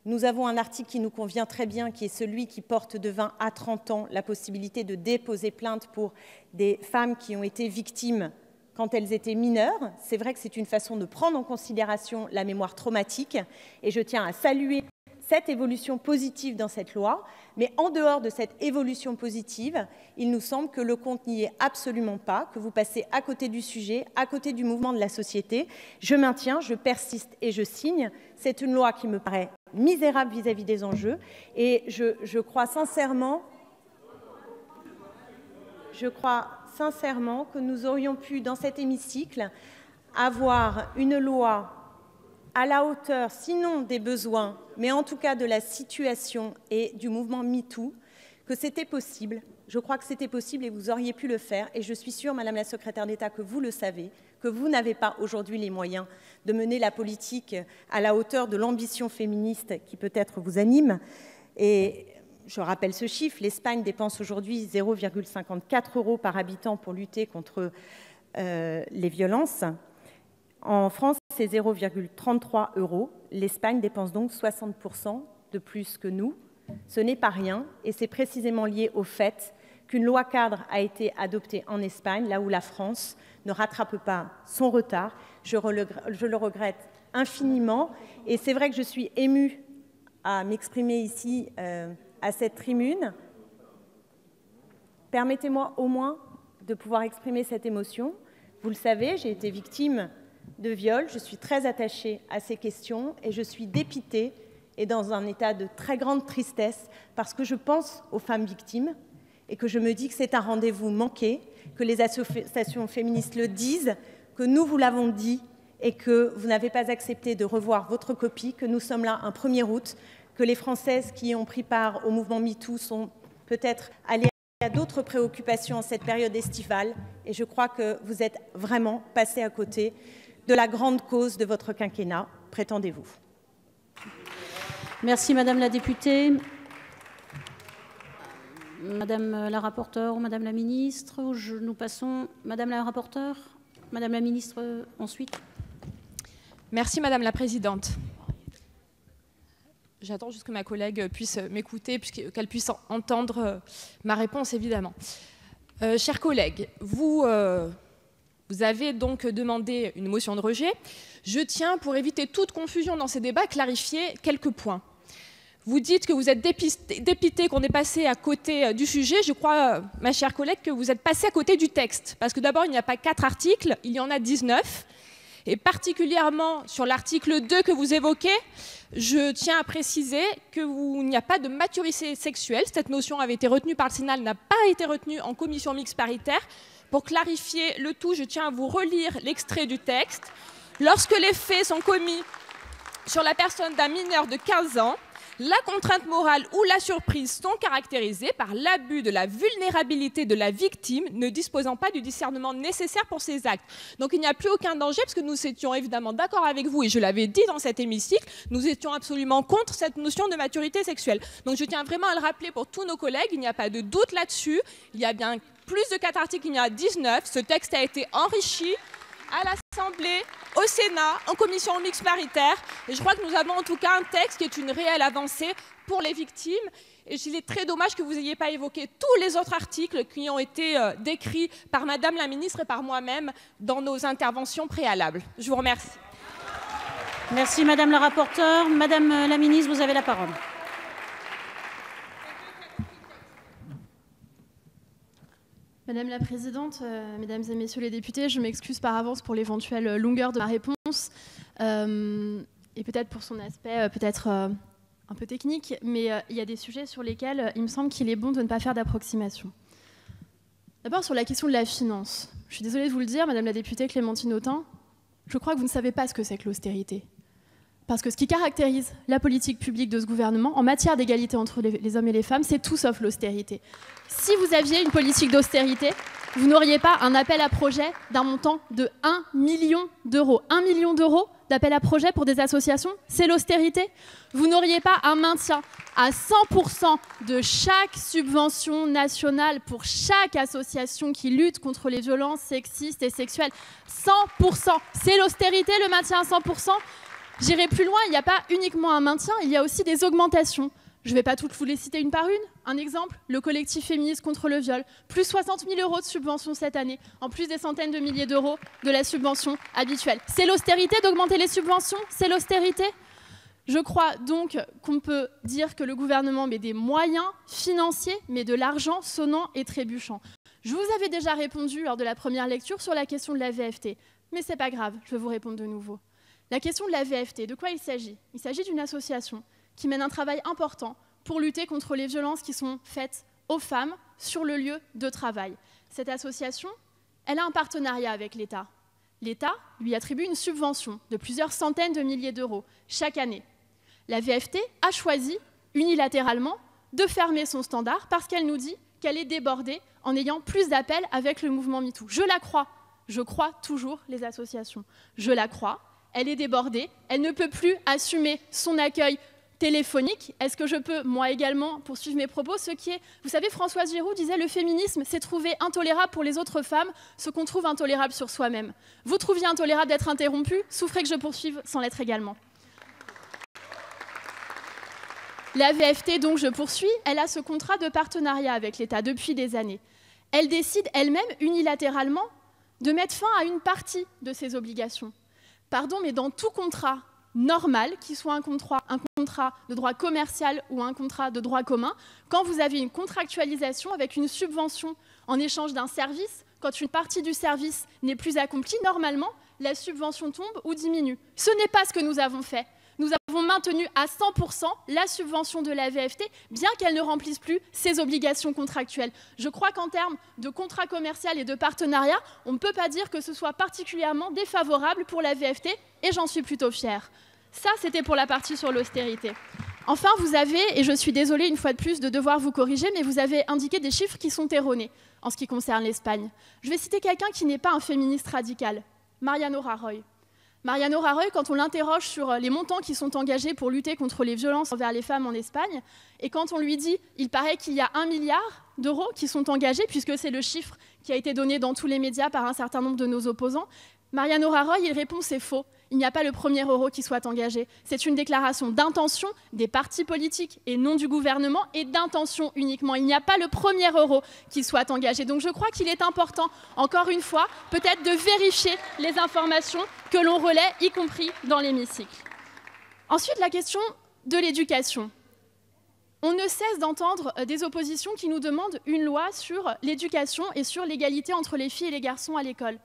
Nous avons un article qui nous convient très bien, qui est celui qui porte de 20 à 30 ans la possibilité de déposer plainte pour des femmes qui ont été victimes quand elles étaient mineures. C'est vrai que c'est une façon de prendre en considération la mémoire traumatique. Et je tiens à saluer cette évolution positive dans cette loi, mais en dehors de cette évolution positive, il nous semble que le compte n'y est absolument pas, que vous passez à côté du sujet, à côté du mouvement de la société. Je maintiens, je persiste et je signe. C'est une loi qui me paraît misérable vis-à-vis des enjeux et je crois sincèrement que nous aurions pu, dans cet hémicycle, avoir une loi à la hauteur, sinon des besoins, mais en tout cas de la situation et du mouvement MeToo, que c'était possible. Je crois que c'était possible et vous auriez pu le faire. Et je suis sûre, Madame la Secrétaire d'État, que vous le savez, que vous n'avez pas aujourd'hui les moyens de mener la politique à la hauteur de l'ambition féministe qui peut-être vous anime. Et je rappelle ce chiffre, l'Espagne dépense aujourd'hui 0,54 € par habitant pour lutter contre les violences. En France, c'est 0,33 €. L'Espagne dépense donc 60% de plus que nous. Ce n'est pas rien et c'est précisément lié au fait qu'une loi cadre a été adoptée en Espagne, là où la France ne rattrape pas son retard. Je le regrette infiniment et c'est vrai que je suis émue à m'exprimer ici à cette tribune. Permettez-moi au moins de pouvoir exprimer cette émotion. Vous le savez, j'ai été victime de viol, je suis très attachée à ces questions et je suis dépitée et dans un état de très grande tristesse parce que je pense aux femmes victimes et que je me dis que c'est un rendez-vous manqué, que les associations féministes le disent, que nous vous l'avons dit et que vous n'avez pas accepté de revoir votre copie, que nous sommes là un 1er août, que les Françaises qui ont pris part au mouvement MeToo sont peut-être allées à d'autres préoccupations en cette période estivale et je crois que vous êtes vraiment passés à côté de la grande cause de votre quinquennat, prétendez-vous. Merci Madame la députée. Madame la rapporteure, Madame la ministre, nous passons. Madame la rapporteure, Madame la ministre ensuite. Merci Madame la Présidente. J'attends juste que ma collègue puisse m'écouter, qu'elle puisse entendre ma réponse évidemment. Chers collègues, vous avez donc demandé une motion de rejet. Je tiens, pour éviter toute confusion dans ces débats, clarifier quelques points. Vous dites que vous êtes dépité qu'on est passé à côté du sujet. Je crois, ma chère collègue, que vous êtes passé à côté du texte. Parce que d'abord, il n'y a pas 4 articles, il y en a 19. Et particulièrement sur l'article 2 que vous évoquez, je tiens à préciser qu'il n'y a pas de maturité sexuelle. Cette notion avait été retenue par le Sénat, elle n'a pas été retenue en commission mixte paritaire. Pour clarifier le tout, je tiens à vous relire l'extrait du texte. Lorsque les faits sont commis sur la personne d'un mineur de 15 ans, la contrainte morale ou la surprise sont caractérisées par l'abus de la vulnérabilité de la victime ne disposant pas du discernement nécessaire pour ces actes. Donc il n'y a plus aucun danger parce que nous étions évidemment d'accord avec vous et je l'avais dit dans cet hémicycle, nous étions absolument contre cette notion de maturité sexuelle. Donc je tiens vraiment à le rappeler pour tous nos collègues, il n'y a pas de doute là-dessus, il y a bien plus de 4 articles, il y en a 19, ce texte a été enrichi à l'Assemblée, au Sénat, en commission mixte paritaire. Et je crois que nous avons en tout cas un texte qui est une réelle avancée pour les victimes. Et il est très dommage que vous n'ayez pas évoqué tous les autres articles qui ont été décrits par Madame la Ministre et par moi-même dans nos interventions préalables. Je vous remercie. Merci Madame la rapporteure. Madame la Ministre, vous avez la parole. Madame la Présidente, Mesdames et Messieurs les députés, je m'excuse par avance pour l'éventuelle longueur de ma réponse et peut-être pour son aspect peut-être un peu technique, mais il y a des sujets sur lesquels il me semble qu'il est bon de ne pas faire d'approximation. D'abord sur la question de la finance. Je suis désolée de vous le dire, Madame la députée Clémentine Autain, je crois que vous ne savez pas ce que c'est que l'austérité. Parce que ce qui caractérise la politique publique de ce gouvernement en matière d'égalité entre les hommes et les femmes, c'est tout sauf l'austérité. Si vous aviez une politique d'austérité, vous n'auriez pas un appel à projet d'un montant de 1 million d'euros. 1 million d'euros d'appel à projet pour des associations, c'est l'austérité. Vous n'auriez pas un maintien à 100% de chaque subvention nationale pour chaque association qui lutte contre les violences sexistes et sexuelles. 100%, c'est l'austérité, le maintien à 100%. J'irai plus loin, il n'y a pas uniquement un maintien, il y a aussi des augmentations. Je ne vais pas toutes vous les citer une par une. Un exemple, le collectif féministe contre le viol, plus 60 000 € de subvention cette année, en plus des centaines de milliers d'euros de la subvention habituelle. C'est l'austérité d'augmenter les subventions? C'est l'austérité? Je crois donc qu'on peut dire que le gouvernement met des moyens financiers, mais de l'argent sonnant et trébuchant. Je vous avais déjà répondu lors de la première lecture sur la question de la VFT, mais c'est pas grave, je vais vous répondre de nouveau. La question de la VFT, de quoi il s'agit? Il s'agit d'une association qui mène un travail important pour lutter contre les violences qui sont faites aux femmes sur le lieu de travail. Cette association, elle a un partenariat avec l'État. L'État lui attribue une subvention de plusieurs centaines de milliers d'euros chaque année. La VFT a choisi unilatéralement de fermer son standard parce qu'elle nous dit qu'elle est débordée en ayant plus d'appels avec le mouvement MeToo. Je la crois, je crois toujours les associations. Je la crois, elle est débordée, elle ne peut plus assumer son accueil téléphonique. Est-ce que je peux, moi également, poursuivre mes propos? Vous savez, Françoise Giroud disait « Le féminisme, c'est trouver intolérable pour les autres femmes ce qu'on trouve intolérable sur soi-même. » Vous trouviez intolérable d'être interrompu? Souffrez que je poursuive sans l'être également. La VFT, donc je poursuis, elle a ce contrat de partenariat avec l'État depuis des années. Elle décide elle-même unilatéralement de mettre fin à une partie de ses obligations. Pardon, mais dans tout contrat normal, qu'il soit un contrat de droit commercial ou un contrat de droit commun, quand vous avez une contractualisation avec une subvention en échange d'un service, quand une partie du service n'est plus accomplie, normalement, la subvention tombe ou diminue. Ce n'est pas ce que nous avons fait. Nous avons maintenu à 100% la subvention de la VFT, bien qu'elle ne remplisse plus ses obligations contractuelles. Je crois qu'en termes de contrat commercial et de partenariat, on ne peut pas dire que ce soit particulièrement défavorable pour la VFT, et j'en suis plutôt fière. Ça, c'était pour la partie sur l'austérité. Enfin, vous avez, et je suis désolée une fois de plus de devoir vous corriger, mais vous avez indiqué des chiffres qui sont erronés en ce qui concerne l'Espagne. Je vais citer quelqu'un qui n'est pas un féministe radical, Mariano Rajoy. Mariano Rajoy, quand on l'interroge sur les montants qui sont engagés pour lutter contre les violences envers les femmes en Espagne, et quand on lui dit il paraît qu'il y a 1 milliard d'euros qui sont engagés, puisque c'est le chiffre qui a été donné dans tous les médias par un certain nombre de nos opposants, Mariano Rajoy, il répond c'est faux. Il n'y a pas le premier euro qui soit engagé. C'est une déclaration d'intention des partis politiques et non du gouvernement, et d'intention uniquement. Il n'y a pas le premier euro qui soit engagé. Donc je crois qu'il est important, encore une fois, peut-être de vérifier les informations que l'on relaie, y compris dans l'hémicycle. Ensuite, la question de l'éducation. On ne cesse d'entendre des oppositions qui nous demandent une loi sur l'éducation et sur l'égalité entre les filles et les garçons à l'école.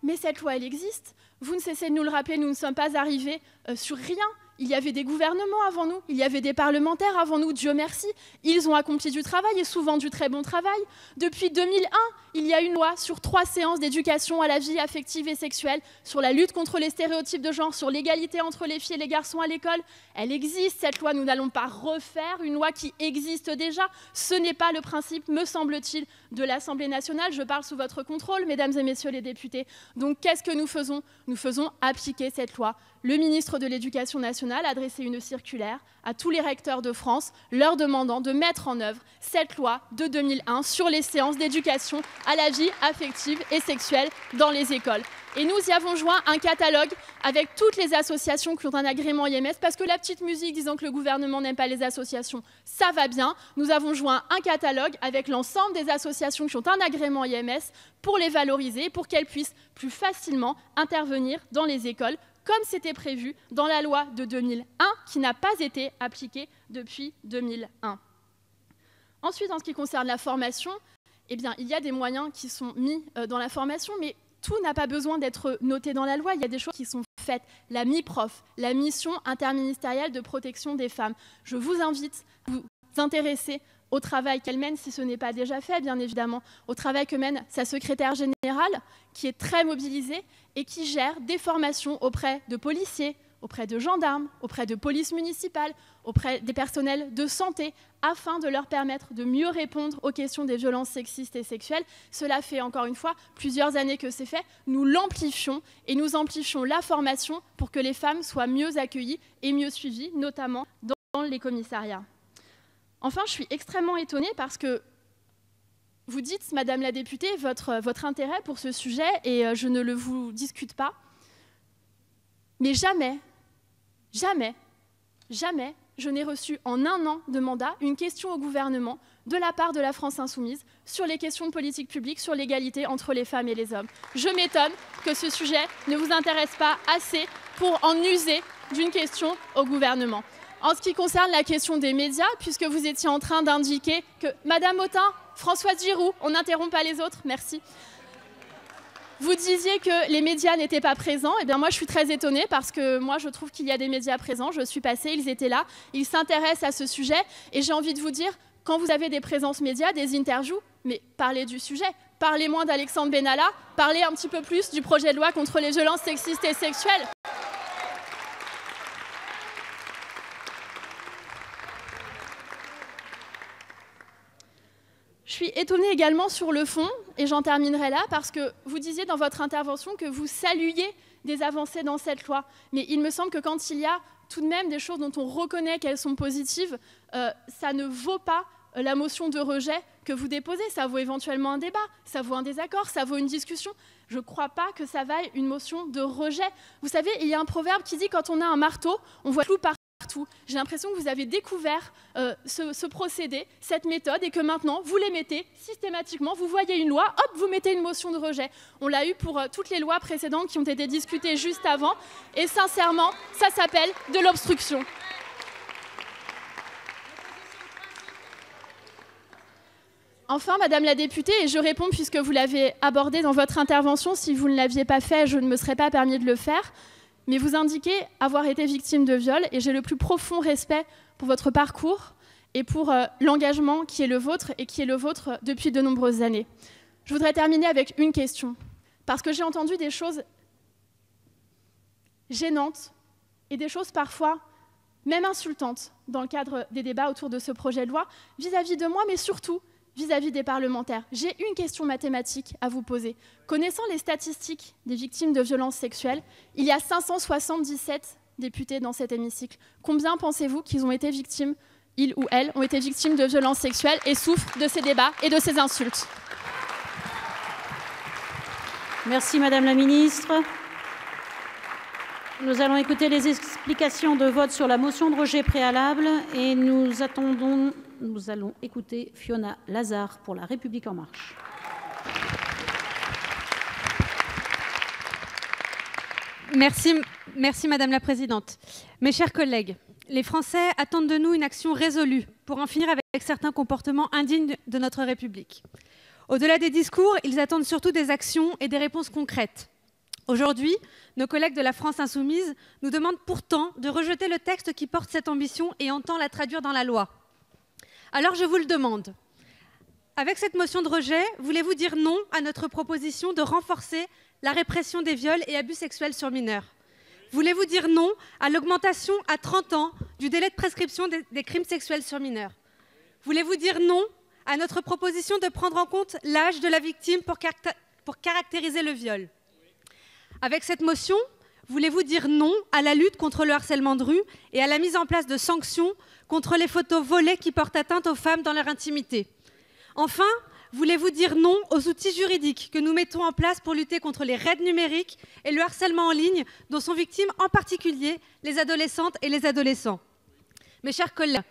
Mais cette loi, elle existe. Vous ne cessez de nous le rappeler, nous ne sommes pas arrivés sur rien. Il y avait des gouvernements avant nous, il y avait des parlementaires avant nous, Dieu merci. Ils ont accompli du travail, et souvent du très bon travail. Depuis 2001, il y a une loi sur 3 séances d'éducation à la vie affective et sexuelle, sur la lutte contre les stéréotypes de genre, sur l'égalité entre les filles et les garçons à l'école. Elle existe, cette loi, nous n'allons pas refaire une loi qui existe déjà. Ce n'est pas le principe, me semble-t-il, de l'Assemblée nationale. Je parle sous votre contrôle, mesdames et messieurs les députés. Donc qu'est-ce que nous faisons? Nous faisons appliquer cette loi. Le ministre de l'Éducation nationale a adressé une circulaire à tous les recteurs de France, leur demandant de mettre en œuvre cette loi de 2001 sur les séances d'éducation à la vie affective et sexuelle dans les écoles. Et nous y avons joint un catalogue avec toutes les associations qui ont un agrément IMS, parce que la petite musique disant que le gouvernement n'aime pas les associations, ça va bien. Nous avons joint un catalogue avec l'ensemble des associations qui ont un agrément IMS pour les valoriser, pour qu'elles puissent plus facilement intervenir dans les écoles, comme c'était prévu dans la loi de 2001, qui n'a pas été appliquée depuis 2001. Ensuite, en ce qui concerne la formation, eh bien, il y a des moyens qui sont mis dans la formation, mais tout n'a pas besoin d'être noté dans la loi. Il y a des choses qui sont faites. La MIPROF, la mission interministérielle de protection des femmes. Je vous invite à vous intéresser au travail qu'elle mène, si ce n'est pas déjà fait, bien évidemment, au travail que mène sa secrétaire générale, qui est très mobilisée et qui gère des formations auprès de policiers, auprès de gendarmes, auprès de police municipale, auprès des personnels de santé, afin de leur permettre de mieux répondre aux questions des violences sexistes et sexuelles. Cela fait, encore une fois, plusieurs années que c'est fait. Nous l'amplifions et nous amplifions la formation pour que les femmes soient mieux accueillies et mieux suivies, notamment dans les commissariats. Enfin, je suis extrêmement étonnée parce que vous dites, Madame la députée, votre intérêt pour ce sujet, et je ne le vous discute pas, mais jamais, je n'ai reçu en un an de mandat une question au gouvernement de la part de la France Insoumise sur les questions de politique publique, sur l'égalité entre les femmes et les hommes. Je m'étonne que ce sujet ne vous intéresse pas assez pour en user d'une question au gouvernement. En ce qui concerne la question des médias, puisque vous étiez en train d'indiquer que Madame Autain, Françoise Giroud, on n'interrompt pas les autres, merci. Vous disiez que les médias n'étaient pas présents. Eh bien, moi, je suis très étonnée parce que moi, je trouve qu'il y a des médias présents. Je suis passée, ils étaient là, ils s'intéressent à ce sujet. Et j'ai envie de vous dire, quand vous avez des présences médias, des interviews, mais parlez du sujet. Parlez moins d'Alexandre Benalla, parlez un petit peu plus du projet de loi contre les violences sexistes et sexuelles. Je suis étonnée également sur le fond, et j'en terminerai là, parce que vous disiez dans votre intervention que vous saluiez des avancées dans cette loi. Mais il me semble que quand il y a tout de même des choses dont on reconnaît qu'elles sont positives, ça ne vaut pas la motion de rejet que vous déposez. Ça vaut éventuellement un débat, ça vaut un désaccord, ça vaut une discussion. Je ne crois pas que ça vaille une motion de rejet. Vous savez, il y a un proverbe qui dit « quand on a un marteau, on voit tout partout ». J'ai l'impression que vous avez découvert ce procédé, cette méthode, et que maintenant, vous les mettez systématiquement. Vous voyez une loi, hop, vous mettez une motion de rejet. On l'a eu pour toutes les lois précédentes qui ont été discutées juste avant. Et sincèrement, ça s'appelle de l'obstruction. Enfin, Madame la députée, et je réponds puisque vous l'avez abordé dans votre intervention, si vous ne l'aviez pas fait, je ne me serais pas permis de le faire. Mais vous indiquez avoir été victime de viol, et j'ai le plus profond respect pour votre parcours et pour l'engagement qui est le vôtre et qui est le vôtre depuis de nombreuses années. Je voudrais terminer avec une question, parce que j'ai entendu des choses gênantes et des choses parfois même insultantes dans le cadre des débats autour de ce projet de loi, vis-à-vis de moi, mais surtout vis-à-vis des parlementaires. J'ai une question mathématique à vous poser. Connaissant les statistiques des victimes de violences sexuelles, il y a 577 députés dans cet hémicycle. Combien pensez-vous qu'ils ont été victimes, ils ou elles, ont été victimes de violences sexuelles et souffrent de ces débats et de ces insultes? Merci Madame la Ministre. Nous allons écouter les explications de vote sur la motion de rejet préalable et nous allons écouter Fiona Lazard pour La République En Marche. Merci Madame la Présidente. Mes chers collègues, les Français attendent de nous une action résolue pour en finir avec certains comportements indignes de notre République. Au-delà des discours, ils attendent surtout des actions et des réponses concrètes. Aujourd'hui, nos collègues de la France Insoumise nous demandent pourtant de rejeter le texte qui porte cette ambition et entend la traduire dans la loi. Alors je vous le demande, avec cette motion de rejet, voulez-vous dire non à notre proposition de renforcer la répression des viols et abus sexuels sur mineurs? Voulez-vous dire non à l'augmentation à 30 ans du délai de prescription des crimes sexuels sur mineurs? Voulez-vous dire non à notre proposition de prendre en compte l'âge de la victime pour caractériser le viol? Avec cette motion, voulez-vous dire non à la lutte contre le harcèlement de rue et à la mise en place de sanctions contre les photos volées qui portent atteinte aux femmes dans leur intimité? Enfin, voulez-vous dire non aux outils juridiques que nous mettons en place pour lutter contre les raids numériques et le harcèlement en ligne dont sont victimes en particulier les adolescentes et les adolescents? Mes chers collègues,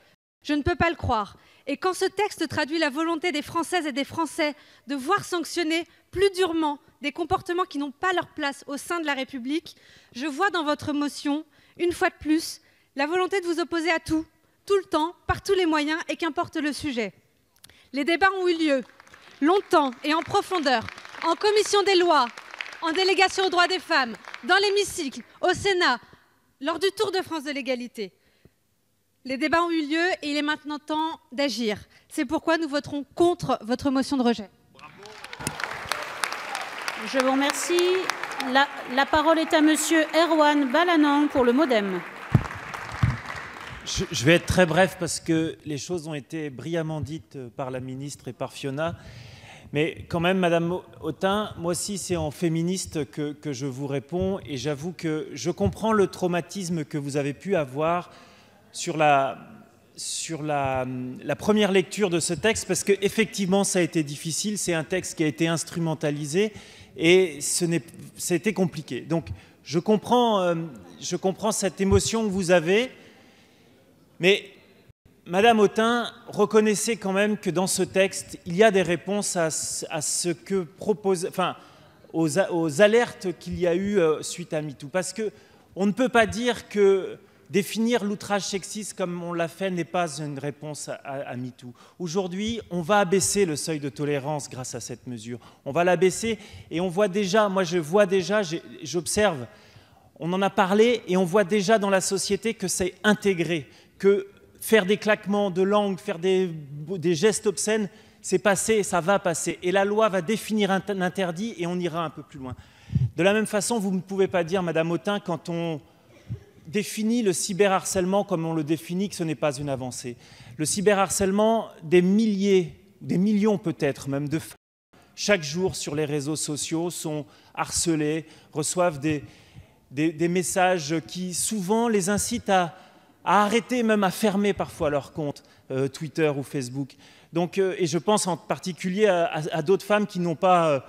je ne peux pas le croire. Et quand ce texte traduit la volonté des Françaises et des Français de voir sanctionner plus durement des comportements qui n'ont pas leur place au sein de la République, je vois dans votre motion, une fois de plus, la volonté de vous opposer à tout, tout le temps, par tous les moyens et qu'importe le sujet. Les débats ont eu lieu longtemps et en profondeur, en commission des lois, en délégation aux droits des femmes, dans l'hémicycle, au Sénat, lors du Tour de France de l'égalité. Les débats ont eu lieu et il est maintenant temps d'agir. C'est pourquoi nous voterons contre votre motion de rejet. Je vous remercie. La parole est à Monsieur Erwan Balanant pour le MoDem. Je vais être très bref parce que les choses ont été brillamment dites par la ministre et par Fiona. Mais quand même, Madame Autain, moi aussi, c'est en féministe que je vous réponds. Et j'avoue que je comprends le traumatisme que vous avez pu avoir sur la première lecture de ce texte, parce qu'effectivement, ça a été difficile. C'est un texte qui a été instrumentalisé et c'était compliqué. Donc, je comprends cette émotion que vous avez. Mais, Madame Autain, reconnaissez quand même que dans ce texte, il y a des réponses à ce que propose, enfin, aux alertes qu'il y a eu suite à MeToo. Parce qu'on ne peut pas dire que définir l'outrage sexiste comme on l'a fait n'est pas une réponse à MeToo. Aujourd'hui, on va abaisser le seuil de tolérance grâce à cette mesure. On va l'abaisser et on voit déjà, moi je vois déjà, j'observe, on en a parlé et on voit déjà dans la société que c'est intégré, que faire des claquements de langue, faire des gestes obscènes, c'est passé, ça va passer. Et la loi va définir un interdit et on ira un peu plus loin. De la même façon, vous ne pouvez pas dire, Madame Autain, quand on définit le cyberharcèlement comme on le définit, que ce n'est pas une avancée. Le cyberharcèlement, des milliers, des millions peut-être même de femmes, chaque jour sur les réseaux sociaux sont harcelées, reçoivent des messages qui souvent les incitent à arrêter, même à fermer parfois leur compte Twitter ou Facebook. Donc, et je pense en particulier à d'autres femmes qui n'ont pas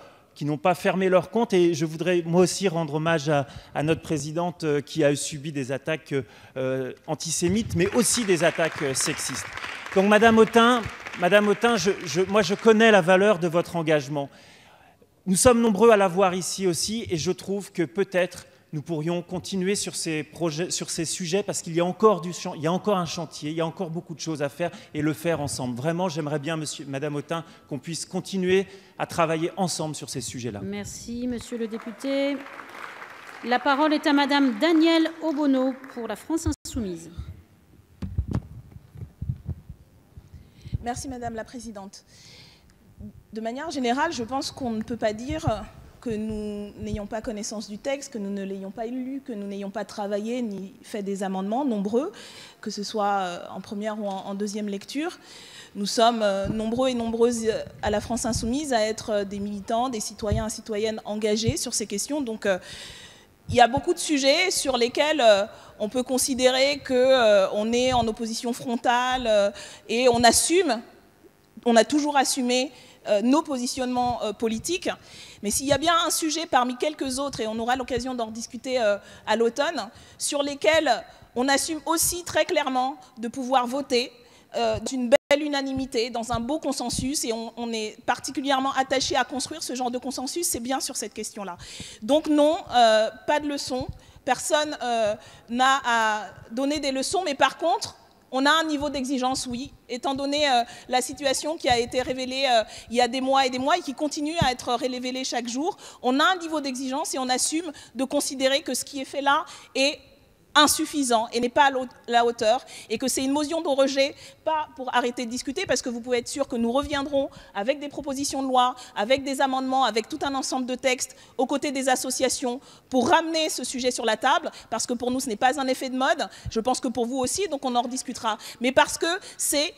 fermé leur compte. Et je voudrais moi aussi rendre hommage à notre présidente qui a subi des attaques antisémites, mais aussi des attaques sexistes. Donc, Madame Autain, moi je connais la valeur de votre engagement. Nous sommes nombreux à l'avoir ici aussi, et je trouve que peut-être nous pourrions continuer sur ces projets, sur ces sujets, parce qu'il y a encore un chantier, il y a encore beaucoup de choses à faire et le faire ensemble. Vraiment, j'aimerais bien, Madame Autain, qu'on puisse continuer à travailler ensemble sur ces sujets-là. Merci, Monsieur le député. La parole est à Madame Danielle Obono pour la France Insoumise. Merci, Madame la Présidente. De manière générale, je pense qu'on ne peut pas dire que nous n'ayons pas connaissance du texte, que nous ne l'ayons pas lu, que nous n'ayons pas travaillé ni fait des amendements nombreux, que ce soit en première ou en deuxième lecture. Nous sommes nombreux et nombreuses à la France Insoumise à être des militants, des citoyens et citoyennes engagés sur ces questions. Donc, il y a beaucoup de sujets sur lesquels on peut considérer qu'on est en opposition frontale et on assume, on a toujours assumé nos positionnements politiques. Mais s'il y a bien un sujet parmi quelques autres, et on aura l'occasion d'en discuter à l'automne, sur lesquels on assume aussi très clairement de pouvoir voter d'une belle unanimité, dans un beau consensus, et on est particulièrement attaché à construire ce genre de consensus, c'est bien sur cette question-là. Donc non, pas de leçons, personne n'a à donner des leçons, mais par contre, on a un niveau d'exigence, oui, étant donné la situation qui a été révélée il y a des mois et qui continue à être révélée chaque jour. On a un niveau d'exigence et on assume de considérer que ce qui est fait là est insuffisant et n'est pas à la hauteur, et que c'est une motion de rejet, pas pour arrêter de discuter, parce que vous pouvez être sûr que nous reviendrons avec des propositions de loi, avec des amendements, avec tout un ensemble de textes aux côtés des associations pour ramener ce sujet sur la table, parce que pour nous ce n'est pas un effet de mode, je pense que pour vous aussi, donc on en rediscutera, mais parce que c'est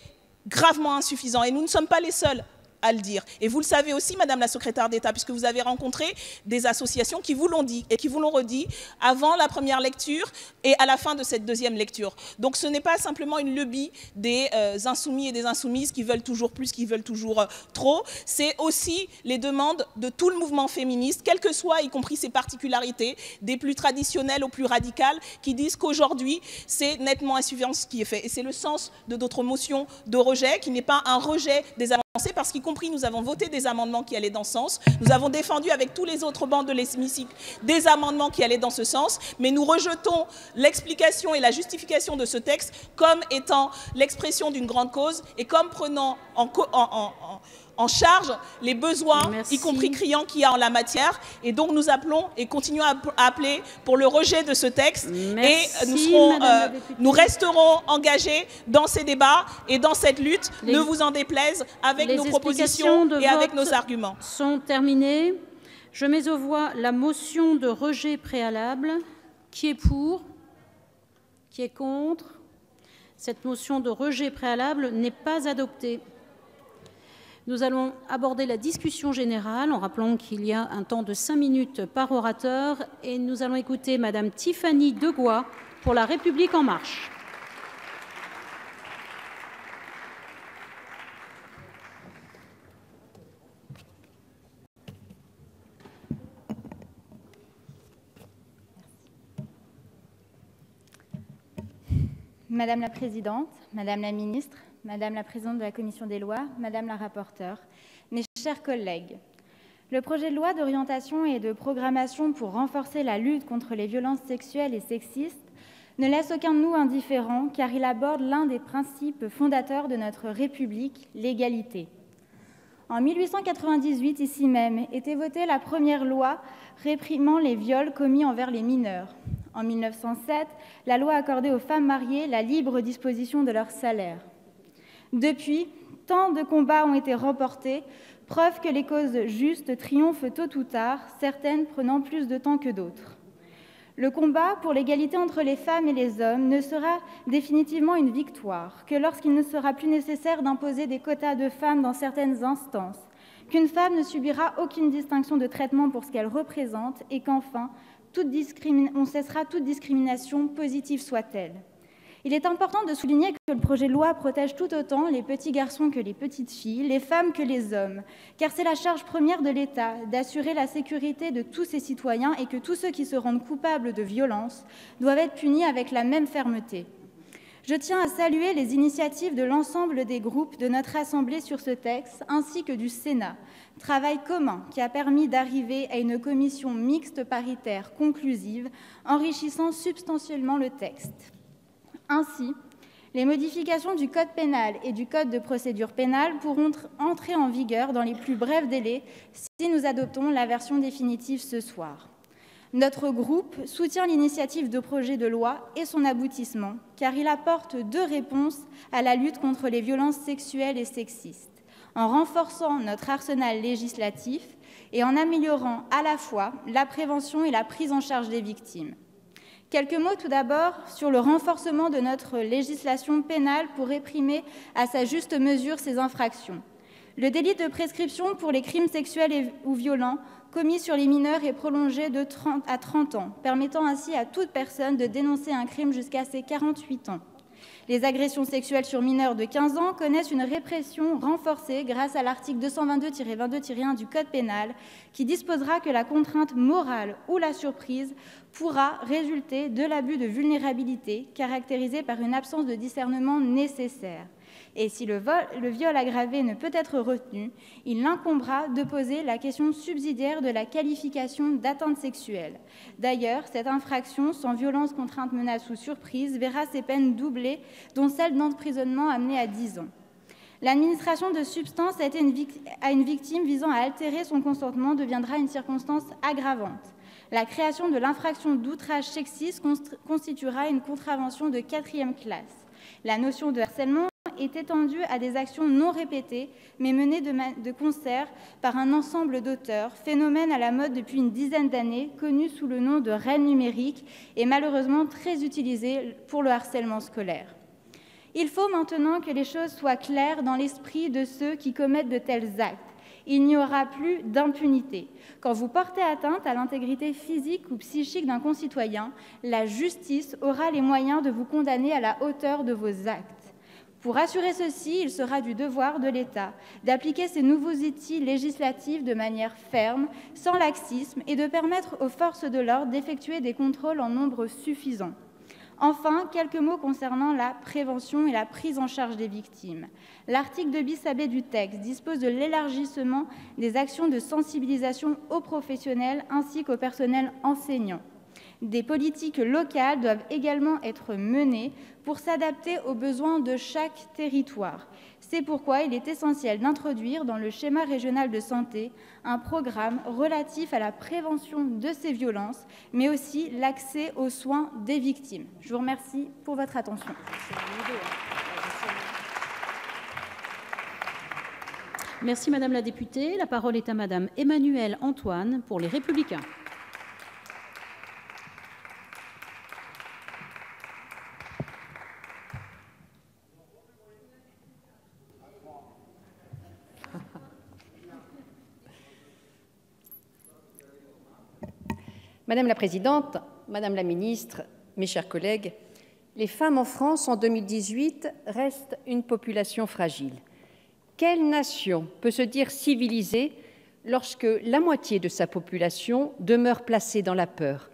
gravement insuffisant et nous ne sommes pas les seuls à le dire. Et vous le savez aussi, Madame la secrétaire d'État, puisque vous avez rencontré des associations qui vous l'ont dit et qui vous l'ont redit avant la première lecture et à la fin de cette deuxième lecture. Donc ce n'est pas simplement une lubie des insoumis et des insoumises qui veulent toujours plus, qui veulent toujours trop. C'est aussi les demandes de tout le mouvement féministe, quelles que soient, y compris ses particularités, des plus traditionnelles aux plus radicales, qui disent qu'aujourd'hui, c'est nettement insuffisant ce qui est fait. Et c'est le sens de notre motion de rejet, qui n'est pas un rejet des avancées, parce qu'y compris, nous avons voté des amendements qui allaient dans ce sens. Nous avons défendu avec tous les autres bancs de l'hémicycle des amendements qui allaient dans ce sens, mais nous rejetons l'explication et la justification de ce texte comme étant l'expression d'une grande cause et comme prenant en charge les besoins, Merci. y compris criants qu'il y a en la matière. Et donc nous appelons et continuons à appeler pour le rejet de ce texte. Merci, et nous resterons engagés dans ces débats et dans cette lutte, ne vous en déplaise, avec nos propositions et avec nos arguments. Sont terminées. Je mets aux voix la motion de rejet préalable. Qui est pour? Qui est contre? Cette motion de rejet préalable n'est pas adoptée. Nous allons aborder la discussion générale en rappelant qu'il y a un temps de 5 minutes par orateur et nous allons écouter Madame Tiffany Degois pour La République en marche. Madame la Présidente, Madame la Ministre, Madame la Présidente de la Commission des lois, Madame la rapporteure, mes chers collègues, le projet de loi d'orientation et de programmation pour renforcer la lutte contre les violences sexuelles et sexistes ne laisse aucun de nous indifférent car il aborde l'un des principes fondateurs de notre République, l'égalité. En 1898, ici même, était votée la première loi réprimant les viols commis envers les mineurs. En 1907, la loi accordait aux femmes mariées la libre disposition de leur salaire. Depuis, tant de combats ont été remportés, preuve que les causes justes triomphent tôt ou tard, certaines prenant plus de temps que d'autres. Le combat pour l'égalité entre les femmes et les hommes ne sera définitivement une victoire que lorsqu'il ne sera plus nécessaire d'imposer des quotas de femmes dans certaines instances, qu'une femme ne subira aucune distinction de traitement pour ce qu'elle représente et qu'enfin, on cessera toute discrimination, positive soit-elle. Il est important de souligner que le projet de loi protège tout autant les petits garçons que les petites filles, les femmes que les hommes, car c'est la charge première de l'État d'assurer la sécurité de tous ses citoyens et que tous ceux qui se rendent coupables de violences doivent être punis avec la même fermeté. Je tiens à saluer les initiatives de l'ensemble des groupes de notre Assemblée sur ce texte, ainsi que du Sénat, travail commun qui a permis d'arriver à une commission mixte paritaire conclusive, enrichissant substantiellement le texte. Ainsi, les modifications du Code pénal et du Code de procédure pénale pourront entrer en vigueur dans les plus brefs délais si nous adoptons la version définitive ce soir. Notre groupe soutient l'initiative de projet de loi et son aboutissement, car il apporte 2 réponses à la lutte contre les violences sexuelles et sexistes, en renforçant notre arsenal législatif et en améliorant à la fois la prévention et la prise en charge des victimes. Quelques mots tout d'abord sur le renforcement de notre législation pénale pour réprimer à sa juste mesure ces infractions. Le délit de prescription pour les crimes sexuels ou violents commis sur les mineurs est prolongé de 30 à 30 ans, permettant ainsi à toute personne de dénoncer un crime jusqu'à ses 48 ans. Les agressions sexuelles sur mineurs de 15 ans connaissent une répression renforcée grâce à l'article 222-22-1 du Code pénal qui disposera que la contrainte morale ou la surprise pourra résulter de l'abus de vulnérabilité caractérisé par une absence de discernement nécessaire. Et si le viol aggravé ne peut être retenu, il incombera de poser la question subsidiaire de la qualification d'atteinte sexuelle. D'ailleurs, cette infraction, sans violence, contrainte, menace ou surprise, verra ses peines doublées, dont celle d'emprisonnement amenée à 10 ans. L'administration de substances à une victime visant à altérer son consentement deviendra une circonstance aggravante. La création de l'infraction d'outrage sexiste constituera une contravention de 4e classe. La notion de harcèlement est étendue à des actions non répétées, mais menées de concert par un ensemble d'auteurs, phénomène à la mode depuis une dizaine d'années, connu sous le nom de reine numérique et malheureusement très utilisé pour le harcèlement scolaire. Il faut maintenant que les choses soient claires dans l'esprit de ceux qui commettent de tels actes. Il n'y aura plus d'impunité. Quand vous portez atteinte à l'intégrité physique ou psychique d'un concitoyen, la justice aura les moyens de vous condamner à la hauteur de vos actes. Pour assurer ceci, il sera du devoir de l'État d'appliquer ces nouveaux outils législatifs de manière ferme, sans laxisme, et de permettre aux forces de l'ordre d'effectuer des contrôles en nombre suffisant. Enfin, quelques mots concernant la prévention et la prise en charge des victimes. L'article 2 bis AB du texte dispose de l'élargissement des actions de sensibilisation aux professionnels ainsi qu'au personnel enseignant. Des politiques locales doivent également être menées pour s'adapter aux besoins de chaque territoire. C'est pourquoi il est essentiel d'introduire dans le schéma régional de santé un programme relatif à la prévention de ces violences, mais aussi l'accès aux soins des victimes. Je vous remercie pour votre attention. Merci Madame la députée. La parole est à Madame Emmanuelle Antoine pour Les Républicains. Madame la Présidente, Madame la Ministre, mes chers collègues, les femmes en France en 2018 restent une population fragile. Quelle nation peut se dire civilisée lorsque la moitié de sa population demeure placée dans la peur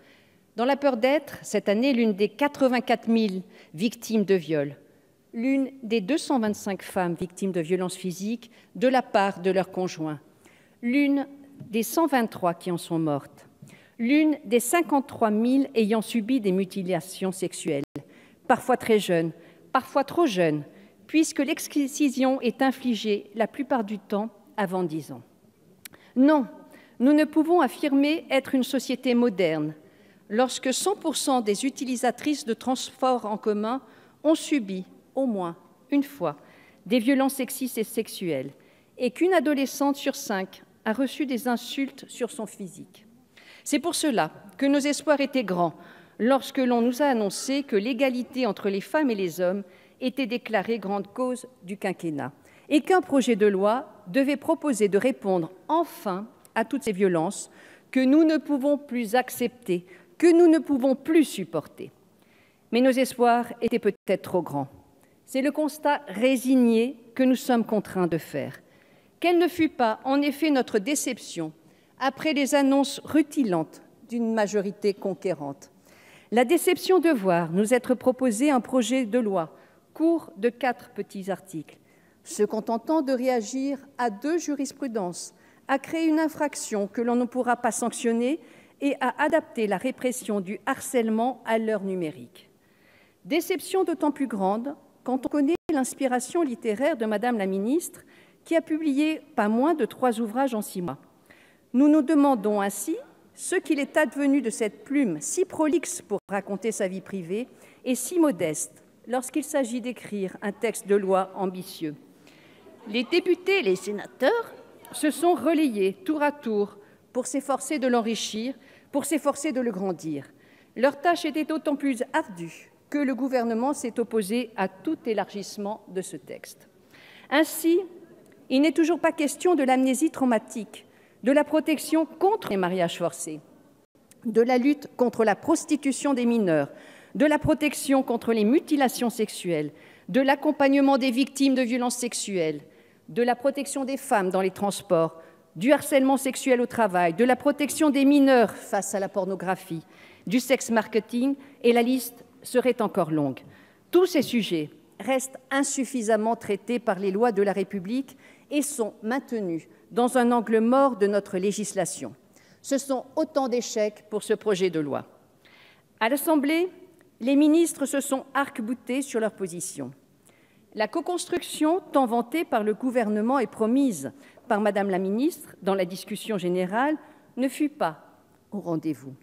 d'être, cette année, l'une des 84 000 victimes de viol, l'une des 225 femmes victimes de violences physiques de la part de leur conjoint, l'une des 123 qui en sont mortes, l'une des 53 000 ayant subi des mutilations sexuelles, parfois très jeunes, parfois trop jeunes, puisque l'excision est infligée la plupart du temps avant 10 ans. Non, nous ne pouvons affirmer être une société moderne lorsque 100% des utilisatrices de transports en commun ont subi au moins une fois des violences sexistes et sexuelles et qu'une adolescente sur 5 a reçu des insultes sur son physique. C'est pour cela que nos espoirs étaient grands lorsque l'on nous a annoncé que l'égalité entre les femmes et les hommes était déclarée grande cause du quinquennat et qu'un projet de loi devait proposer de répondre enfin à toutes ces violences que nous ne pouvons plus accepter, que nous ne pouvons plus supporter. Mais nos espoirs étaient peut-être trop grands. C'est le constat résigné que nous sommes contraints de faire. Quelle ne fut pas, en effet, notre déception après les annonces rutilantes d'une majorité conquérante. La déception de voir nous être proposé un projet de loi court de 4 petits articles, se contentant de réagir à 2 jurisprudences, à créer une infraction que l'on ne pourra pas sanctionner et à adapter la répression du harcèlement à l'heure numérique. Déception d'autant plus grande quand on connaît l'inspiration littéraire de Madame la Ministre, qui a publié pas moins de 3 ouvrages en 6 mois. Nous nous demandons ainsi ce qu'il est advenu de cette plume si prolixe pour raconter sa vie privée et si modeste lorsqu'il s'agit d'écrire un texte de loi ambitieux. Les députés et les sénateurs se sont relayés tour à tour pour s'efforcer de l'enrichir, pour s'efforcer de le grandir. Leur tâche était d'autant plus ardue que le gouvernement s'est opposé à tout élargissement de ce texte. Ainsi, il n'est toujours pas question de l'amnésie traumatique, de la protection contre les mariages forcés, de la lutte contre la prostitution des mineurs, de la protection contre les mutilations sexuelles, de l'accompagnement des victimes de violences sexuelles, de la protection des femmes dans les transports, du harcèlement sexuel au travail, de la protection des mineurs face à la pornographie, du sex marketing, et la liste serait encore longue. Tous ces sujets restent insuffisamment traités par les lois de la République et sont maintenus dans un angle mort de notre législation. Ce sont autant d'échecs pour ce projet de loi. À l'Assemblée, les ministres se sont arc-boutés sur leur position. La co-construction tant vantée par le gouvernement et promise par Madame la Ministre dans la discussion générale ne fut pas au rendez-vous.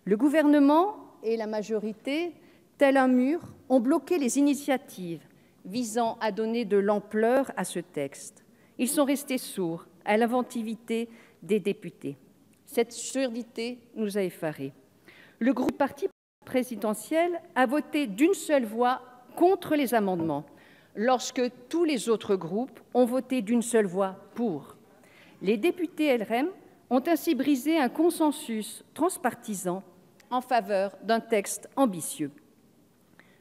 Le gouvernement et la majorité, tel un mur, ont bloqué les initiatives visant à donner de l'ampleur à ce texte. Ils sont restés sourds à l'inventivité des députés. Cette surdité nous a effarés. Le groupe parti présidentiel a voté d'une seule voix contre les amendements, lorsque tous les autres groupes ont voté d'une seule voix pour. Les députés LREM ont ainsi brisé un consensus transpartisan en faveur d'un texte ambitieux.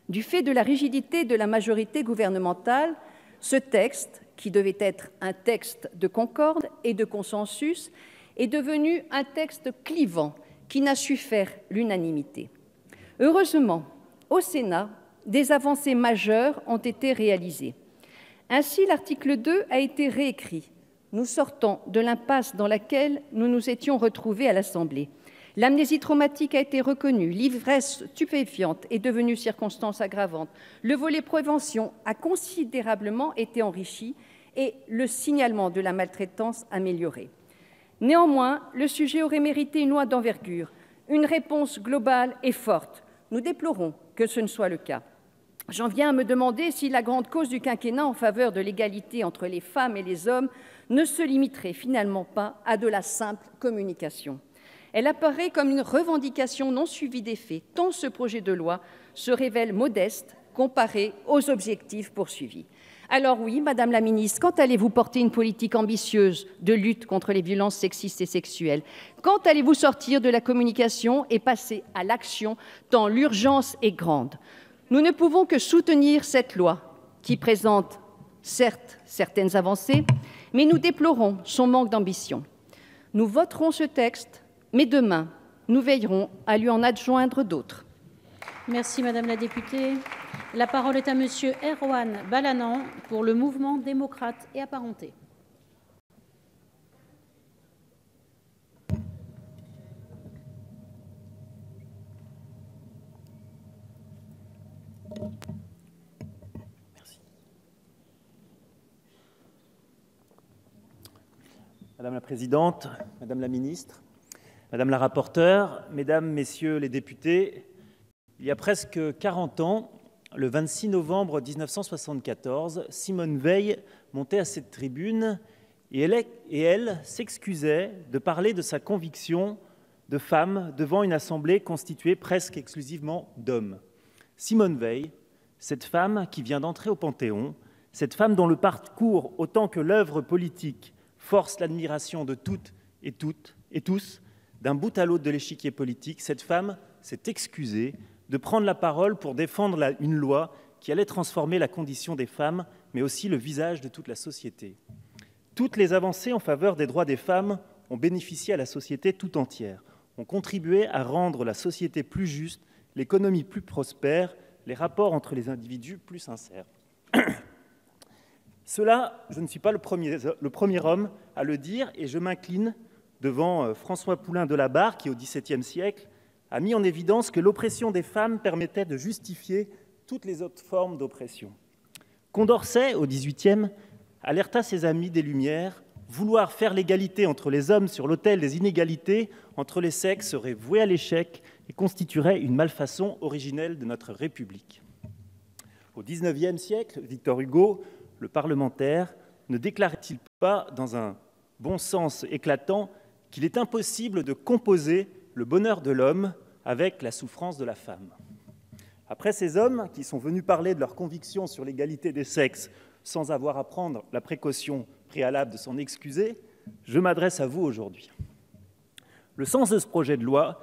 Du fait de la rigidité de la majorité gouvernementale, ce texte, qui devait être un texte de concorde et de consensus, est devenu un texte clivant qui n'a su faire l'unanimité. Heureusement, au Sénat, des avancées majeures ont été réalisées. Ainsi, l'article 2 a été réécrit. Nous sortons de l'impasse dans laquelle nous nous étions retrouvés à l'Assemblée. L'amnésie traumatique a été reconnue, l'ivresse stupéfiante est devenue circonstance aggravante, le volet prévention a considérablement été enrichi et le signalement de la maltraitance amélioré. Néanmoins, le sujet aurait mérité une loi d'envergure, une réponse globale et forte. Nous déplorons que ce ne soit le cas. J'en viens à me demander si la grande cause du quinquennat en faveur de l'égalité entre les femmes et les hommes ne se limiterait finalement pas à de la simple communication. Elle apparaît comme une revendication non suivie d'effet, tant ce projet de loi se révèle modeste comparé aux objectifs poursuivis. Alors oui, Madame la Ministre, quand allez-vous porter une politique ambitieuse de lutte contre les violences sexistes et sexuelles? Quand allez-vous sortir de la communication et passer à l'action, tant l'urgence est grande? Nous ne pouvons que soutenir cette loi qui présente, certes, certaines avancées, mais nous déplorons son manque d'ambition. Nous voterons ce texte, mais demain, nous veillerons à lui en adjoindre d'autres. Merci Madame la députée. La parole est à Monsieur Erwan Balanant pour le mouvement démocrate et apparenté. Merci. Madame la Présidente, Madame la Ministre, Madame la rapporteure, Mesdames, Messieurs les députés, il y a presque 40 ans, le 26 novembre 1974, Simone Veil montait à cette tribune et elle s'excusait de parler de sa conviction de femme devant une assemblée constituée presque exclusivement d'hommes. Simone Veil, cette femme qui vient d'entrer au Panthéon, cette femme dont le parcours autant que l'œuvre politique force l'admiration de toutes et tous, d'un bout à l'autre de l'échiquier politique, cette femme s'est excusée de prendre la parole pour défendre une loi qui allait transformer la condition des femmes, mais aussi le visage de toute la société. Toutes les avancées en faveur des droits des femmes ont bénéficié à la société tout entière, ont contribué à rendre la société plus juste, l'économie plus prospère, les rapports entre les individus plus sincères. Cela, je ne suis pas le premier homme à le dire, et je m'incline devant François Poulain de la Barre, qui, au XVIIe siècle, a mis en évidence que l'oppression des femmes permettait de justifier toutes les autres formes d'oppression. Condorcet, au XVIIIe, alerta ses amis des Lumières, vouloir faire l'égalité entre les hommes sur l'autel des inégalités entre les sexes serait voué à l'échec et constituerait une malfaçon originelle de notre République. Au XIXe siècle, Victor Hugo, le parlementaire, ne déclarait-il pas, dans un bon sens éclatant, qu'il est impossible de composer le bonheur de l'homme avec la souffrance de la femme. Après ces hommes qui sont venus parler de leurs convictions sur l'égalité des sexes sans avoir à prendre la précaution préalable de s'en excuser, je m'adresse à vous aujourd'hui. Le sens de ce projet de loi,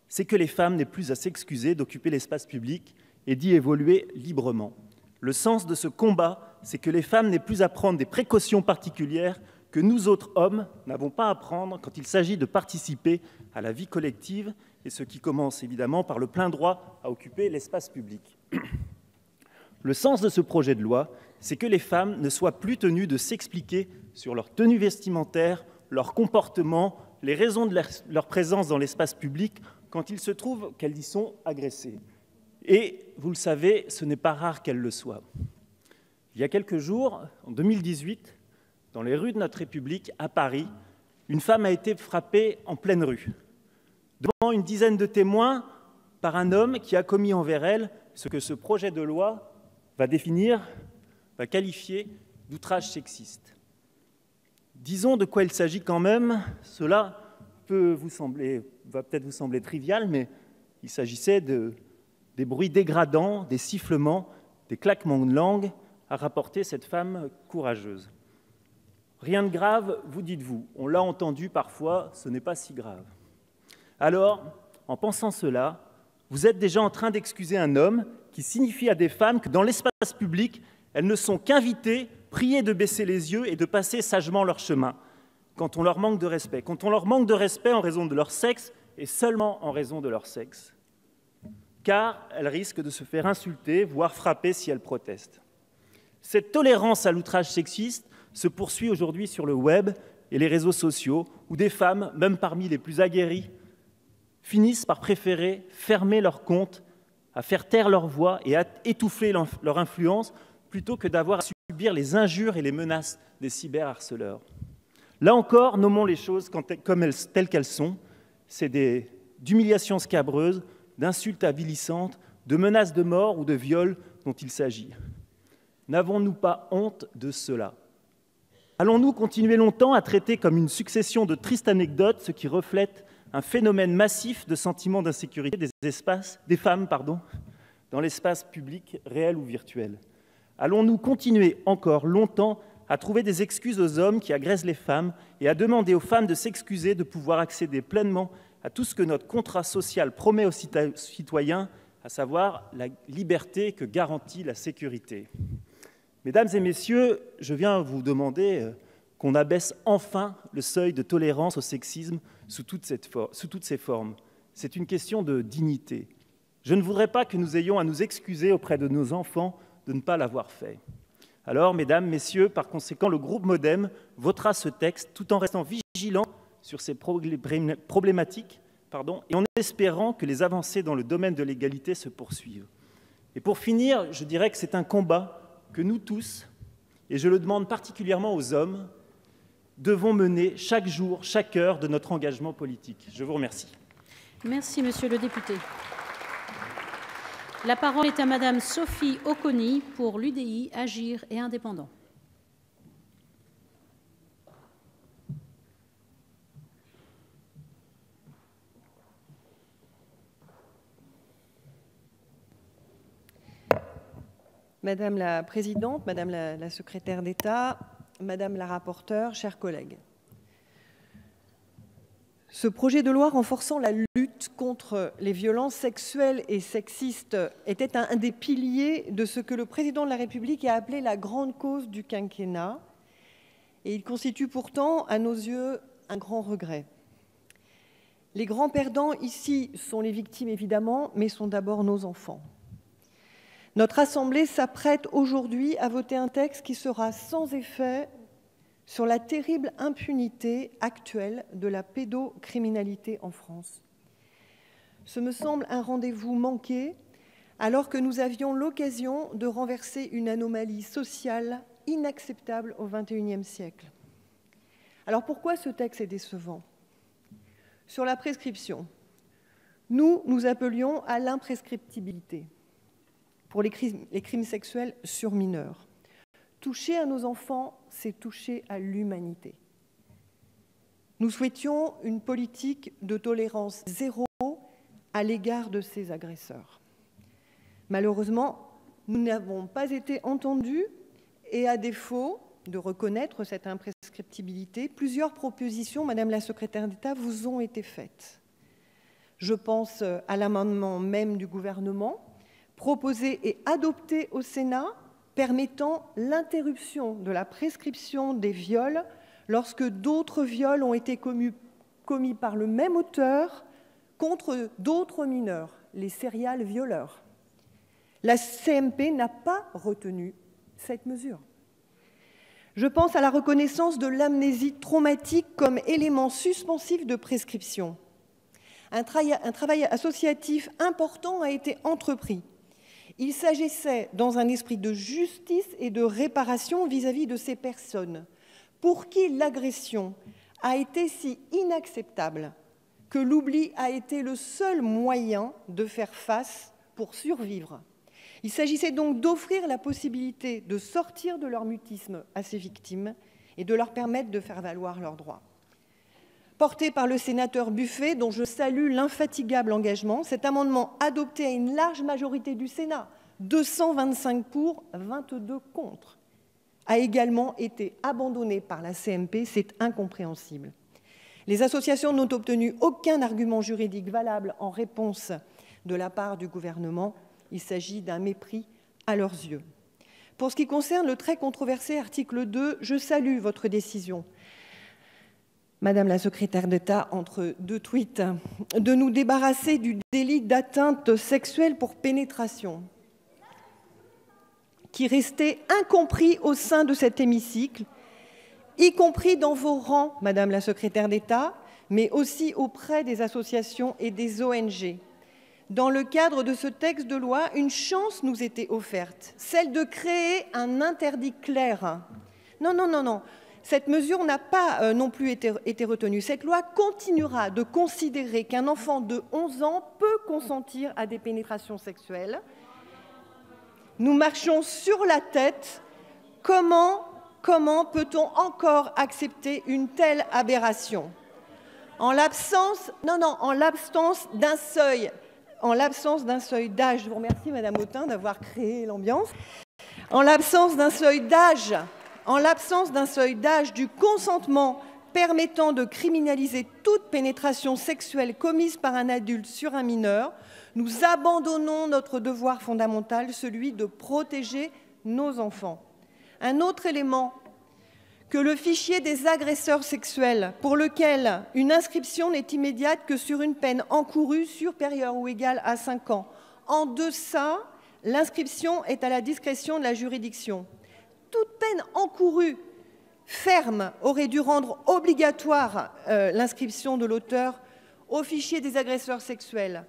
c'est que les femmes n'aient plus à s'excuser d'occuper l'espace public et d'y évoluer librement. Le sens de ce combat, c'est que les femmes n'aient plus à prendre des précautions particulières que nous autres hommes n'avons pas à prendre quand il s'agit de participer à la vie collective, et ce qui commence évidemment par le plein droit à occuper l'espace public. Le sens de ce projet de loi, c'est que les femmes ne soient plus tenues de s'expliquer sur leur tenue vestimentaire, leur comportement, les raisons de leur présence dans l'espace public quand il se trouve qu'elles y sont agressées. Et, vous le savez, ce n'est pas rare qu'elles le soient. Il y a quelques jours, en 2018, dans les rues de notre République, à Paris, une femme a été frappée en pleine rue, devant une dizaine de témoins, par un homme qui a commis envers elle ce que ce projet de loi va qualifier d'outrage sexiste. Disons de quoi il s'agit quand même. Cela va peut-être vous sembler trivial, mais il s'agissait des bruits dégradants, des sifflements des claquements de langue, a rapporté cette femme courageuse. Rien de grave, vous dites-vous. On l'a entendu parfois, ce n'est pas si grave. Alors, en pensant cela, vous êtes déjà en train d'excuser un homme qui signifie à des femmes que dans l'espace public, elles ne sont qu'invitées, priées de baisser les yeux et de passer sagement leur chemin, quand on leur manque de respect. Quand on leur manque de respect en raison de leur sexe, et seulement en raison de leur sexe, car elles risquent de se faire insulter, voire frapper si elles protestent. Cette tolérance à l'outrage sexiste se poursuit aujourd'hui sur le web et les réseaux sociaux, où des femmes, même parmi les plus aguerries, finissent par préférer fermer leur compte, à faire taire leur voix et à étouffer leur influence, plutôt que d'avoir à subir les injures et les menaces des cyberharceleurs. Là encore, nommons les choses telles qu'elles sont. C'est d'humiliations scabreuses, d'insultes avilissantes, de menaces de mort ou de viol dont il s'agit. N'avons-nous pas honte de cela? Allons-nous continuer longtemps à traiter comme une succession de tristes anecdotes ce qui reflète un phénomène massif de sentiment d'insécurité des femmes dans l'espace public réel ou virtuel? Allons-nous continuer encore longtemps à trouver des excuses aux hommes qui agressent les femmes et à demander aux femmes de s'excuser de pouvoir accéder pleinement à tout ce que notre contrat social promet aux citoyens, à savoir la liberté que garantit la sécurité? Mesdames et messieurs, je viens vous demander qu'on abaisse enfin le seuil de tolérance au sexisme sous toutes ses formes. C'est une question de dignité. Je ne voudrais pas que nous ayons à nous excuser auprès de nos enfants de ne pas l'avoir fait. Alors, mesdames, messieurs, par conséquent, le groupe MoDem votera ce texte tout en restant vigilant sur ces problématiques et en espérant que les avancées dans le domaine de l'égalité se poursuivent. Et pour finir, je dirais que c'est un combat que nous tous, et je le demande particulièrement aux hommes, devons mener chaque jour, chaque heure de notre engagement politique. Je vous remercie. Merci, monsieur le député. La parole est à madame Sophie Oconi pour l'UDI, Agir et Indépendants. Madame la Présidente, Madame la Secrétaire d'État, Madame la Rapporteure, chers collègues. Ce projet de loi renforçant la lutte contre les violences sexuelles et sexistes était un des piliers de ce que le Président de la République a appelé la grande cause du quinquennat. Et il constitue pourtant, à nos yeux, un grand regret. Les grands perdants ici sont les victimes, évidemment, mais sont d'abord nos enfants. Notre Assemblée s'apprête aujourd'hui à voter un texte qui sera sans effet sur la terrible impunité actuelle de la pédocriminalité en France. Ce me semble un rendez-vous manqué, alors que nous avions l'occasion de renverser une anomalie sociale inacceptable au XXIe siècle. Alors pourquoi ce texte est décevant? Sur la prescription, nous appelions à l'imprescriptibilité pour les crimes sexuels sur mineurs. Toucher à nos enfants, c'est toucher à l'humanité. Nous souhaitions une politique de tolérance zéro à l'égard de ces agresseurs. Malheureusement, nous n'avons pas été entendus et à défaut de reconnaître cette imprescriptibilité, plusieurs propositions, Madame la Secrétaire d'État, vous ont été faites. Je pense à l'amendement même du gouvernement, proposé et adopté au Sénat, permettant l'interruption de la prescription des viols lorsque d'autres viols ont été commis par le même auteur contre d'autres mineurs, les serial violeurs. La CMP n'a pas retenu cette mesure. Je pense à la reconnaissance de l'amnésie traumatique comme élément suspensif de prescription. Un travail associatif important a été entrepris. Il s'agissait, dans un esprit de justice et de réparation vis-à-vis de ces personnes, pour qui l'agression a été si inacceptable que l'oubli a été le seul moyen de faire face pour survivre. Il s'agissait donc d'offrir la possibilité de sortir de leur mutisme à ces victimes et de leur permettre de faire valoir leurs droits. Porté par le sénateur Buffet, dont je salue l'infatigable engagement, cet amendement adopté à une large majorité du Sénat, 225 pour, 22 contre, a également été abandonné par la CMP. C'est incompréhensible. Les associations n'ont obtenu aucun argument juridique valable en réponse de la part du gouvernement. Il s'agit d'un mépris à leurs yeux. Pour ce qui concerne le très controversé article 2, je salue votre décision, Madame la secrétaire d'État, entre deux tweets, de nous débarrasser du délit d'atteinte sexuelle pour pénétration, qui restait incompris au sein de cet hémicycle, y compris dans vos rangs, Madame la secrétaire d'État, mais aussi auprès des associations et des ONG. Dans le cadre de ce texte de loi, une chance nous était offerte, celle de créer un interdit clair. Non. Cette mesure n'a pas non plus été retenue. Cette loi continuera de considérer qu'un enfant de 11 ans peut consentir à des pénétrations sexuelles. Nous marchons sur la tête. Comment peut-on encore accepter une telle aberration ? En l'absence d'un seuil d'âge, je vous remercie Madame Autain d'avoir créé l'ambiance, en l'absence d'un seuil d'âge du consentement permettant de criminaliser toute pénétration sexuelle commise par un adulte sur un mineur, nous abandonnons notre devoir fondamental, celui de protéger nos enfants. Un autre élément, que le fichier des agresseurs sexuels, pour lequel une inscription n'est immédiate que sur une peine encourue supérieure ou égale à 5 ans. En deçà, l'inscription est à la discrétion de la juridiction. Toute peine encourue ferme aurait dû rendre obligatoire l'inscription de l'auteur au fichier des agresseurs sexuels.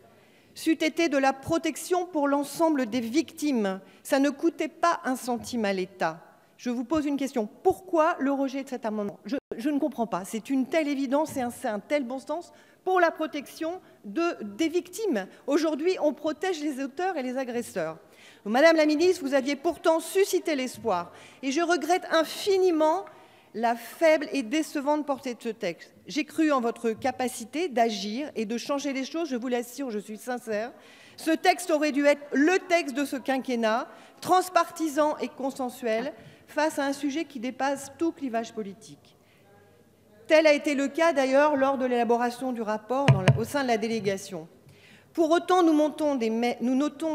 C'eût été de la protection pour l'ensemble des victimes. Ça ne coûtait pas un centime à l'État. Je vous pose une question. Pourquoi le rejet de cet amendement ? Je ne comprends pas. C'est une telle évidence et un tel bon sens pour la protection des victimes. Aujourd'hui, on protège les auteurs et les agresseurs. Madame la ministre, vous aviez pourtant suscité l'espoir. Et je regrette infiniment la faible et décevante portée de ce texte. J'ai cru en votre capacité d'agir et de changer les choses. Je vous l'assure, je suis sincère. Ce texte aurait dû être le texte de ce quinquennat, transpartisan et consensuel, face à un sujet qui dépasse tout clivage politique. Tel a été le cas d'ailleurs lors de l'élaboration du rapport au sein de la délégation. Pour autant, nous notons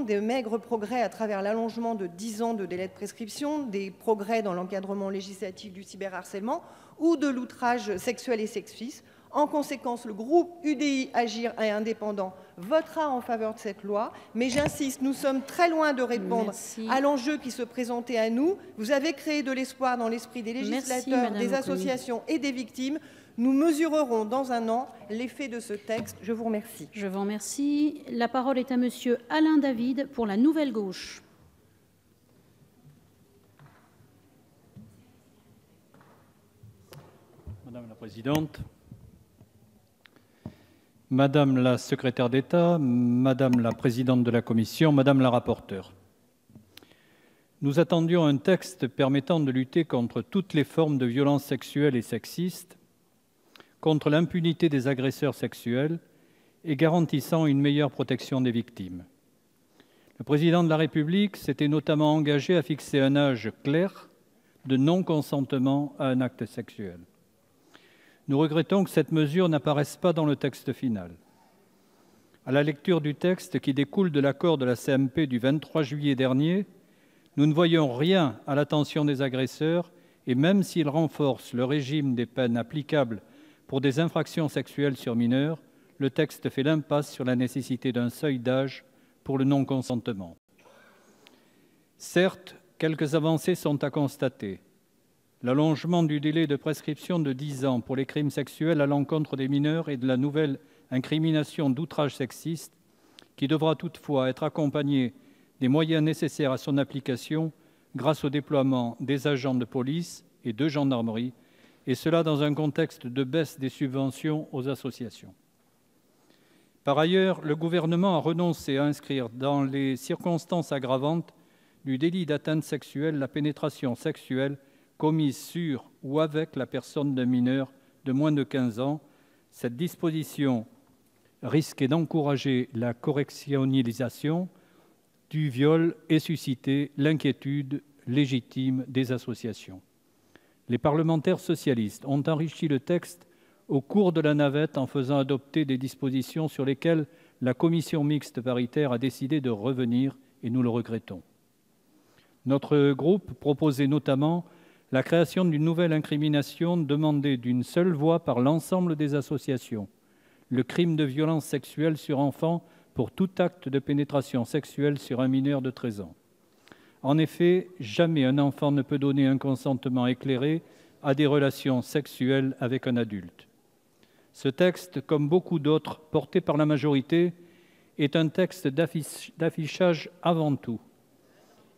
des maigres progrès à travers l'allongement de 10 ans de délai de prescription, des progrès dans l'encadrement législatif du cyberharcèlement ou de l'outrage sexuel et sexiste. En conséquence, le groupe UDI, Agir et Indépendants votera en faveur de cette loi. Mais j'insiste, nous sommes très loin de répondre à l'enjeu qui se présentait à nous. Vous avez créé de l'espoir dans l'esprit des législateurs, des associations et des victimes. Nous mesurerons dans un an l'effet de ce texte. Je vous remercie. Je vous remercie. La parole est à Monsieur Alain David pour la Nouvelle Gauche. Madame la Présidente, Madame la secrétaire d'État, Madame la présidente de la Commission, Madame la rapporteure, nous attendions un texte permettant de lutter contre toutes les formes de violences sexuelles et sexistes, contre l'impunité des agresseurs sexuels et garantissant une meilleure protection des victimes. Le président de la République s'était notamment engagé à fixer un âge clair de non-consentement à un acte sexuel. Nous regrettons que cette mesure n'apparaisse pas dans le texte final. À la lecture du texte qui découle de l'accord de la CMP du 23 juillet dernier, nous ne voyons rien à l'attention des agresseurs et même s'il renforce le régime des peines applicables pour des infractions sexuelles sur mineurs, le texte fait l'impasse sur la nécessité d'un seuil d'âge pour le non-consentement. Certes, quelques avancées sont à constater. L'allongement du délai de prescription de 10 ans pour les crimes sexuels à l'encontre des mineurs et de la nouvelle incrimination d'outrage sexiste, qui devra toutefois être accompagnée des moyens nécessaires à son application grâce au déploiement des agents de police et de gendarmerie, et cela dans un contexte de baisse des subventions aux associations. Par ailleurs, le gouvernement a renoncé à inscrire dans les circonstances aggravantes du délit d'atteinte sexuelle la pénétration sexuelle commise sur ou avec la personne d'un mineur de moins de 15 ans. Cette disposition risquait d'encourager la correctionnalisation du viol ait suscité l'inquiétude légitime des associations. Les parlementaires socialistes ont enrichi le texte au cours de la navette en faisant adopter des dispositions sur lesquelles la commission mixte paritaire a décidé de revenir et nous le regrettons. Notre groupe proposait notamment la création d'une nouvelle incrimination demandée d'une seule voix par l'ensemble des associations, le crime de violence sexuelle sur enfant pour tout acte de pénétration sexuelle sur un mineur de 13 ans. En effet, jamais un enfant ne peut donner un consentement éclairé à des relations sexuelles avec un adulte. Ce texte, comme beaucoup d'autres portés par la majorité, est un texte d'affichage avant tout.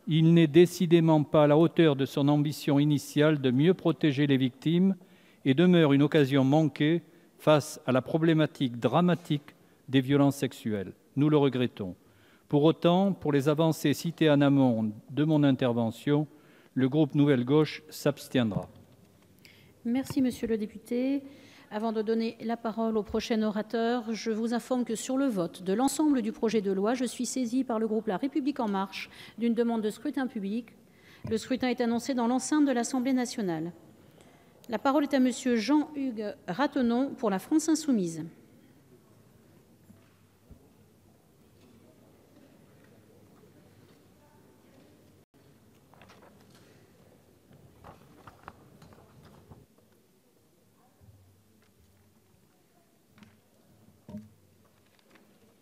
Il n'est décidément pas à la hauteur de son ambition initiale de mieux protéger les victimes et demeure une occasion manquée face à la problématique dramatique des violences sexuelles. Nous le regrettons. Pour autant, pour les avancées citées en amont de mon intervention, le groupe Nouvelle Gauche s'abstiendra. Merci, monsieur le député. Avant de donner la parole au prochain orateur, je vous informe que sur le vote de l'ensemble du projet de loi, je suis saisie par le groupe La République En Marche d'une demande de scrutin public. Le scrutin est annoncé dans l'enceinte de l'Assemblée nationale. La parole est à monsieur Jean-Hugues Ratenon pour la France insoumise.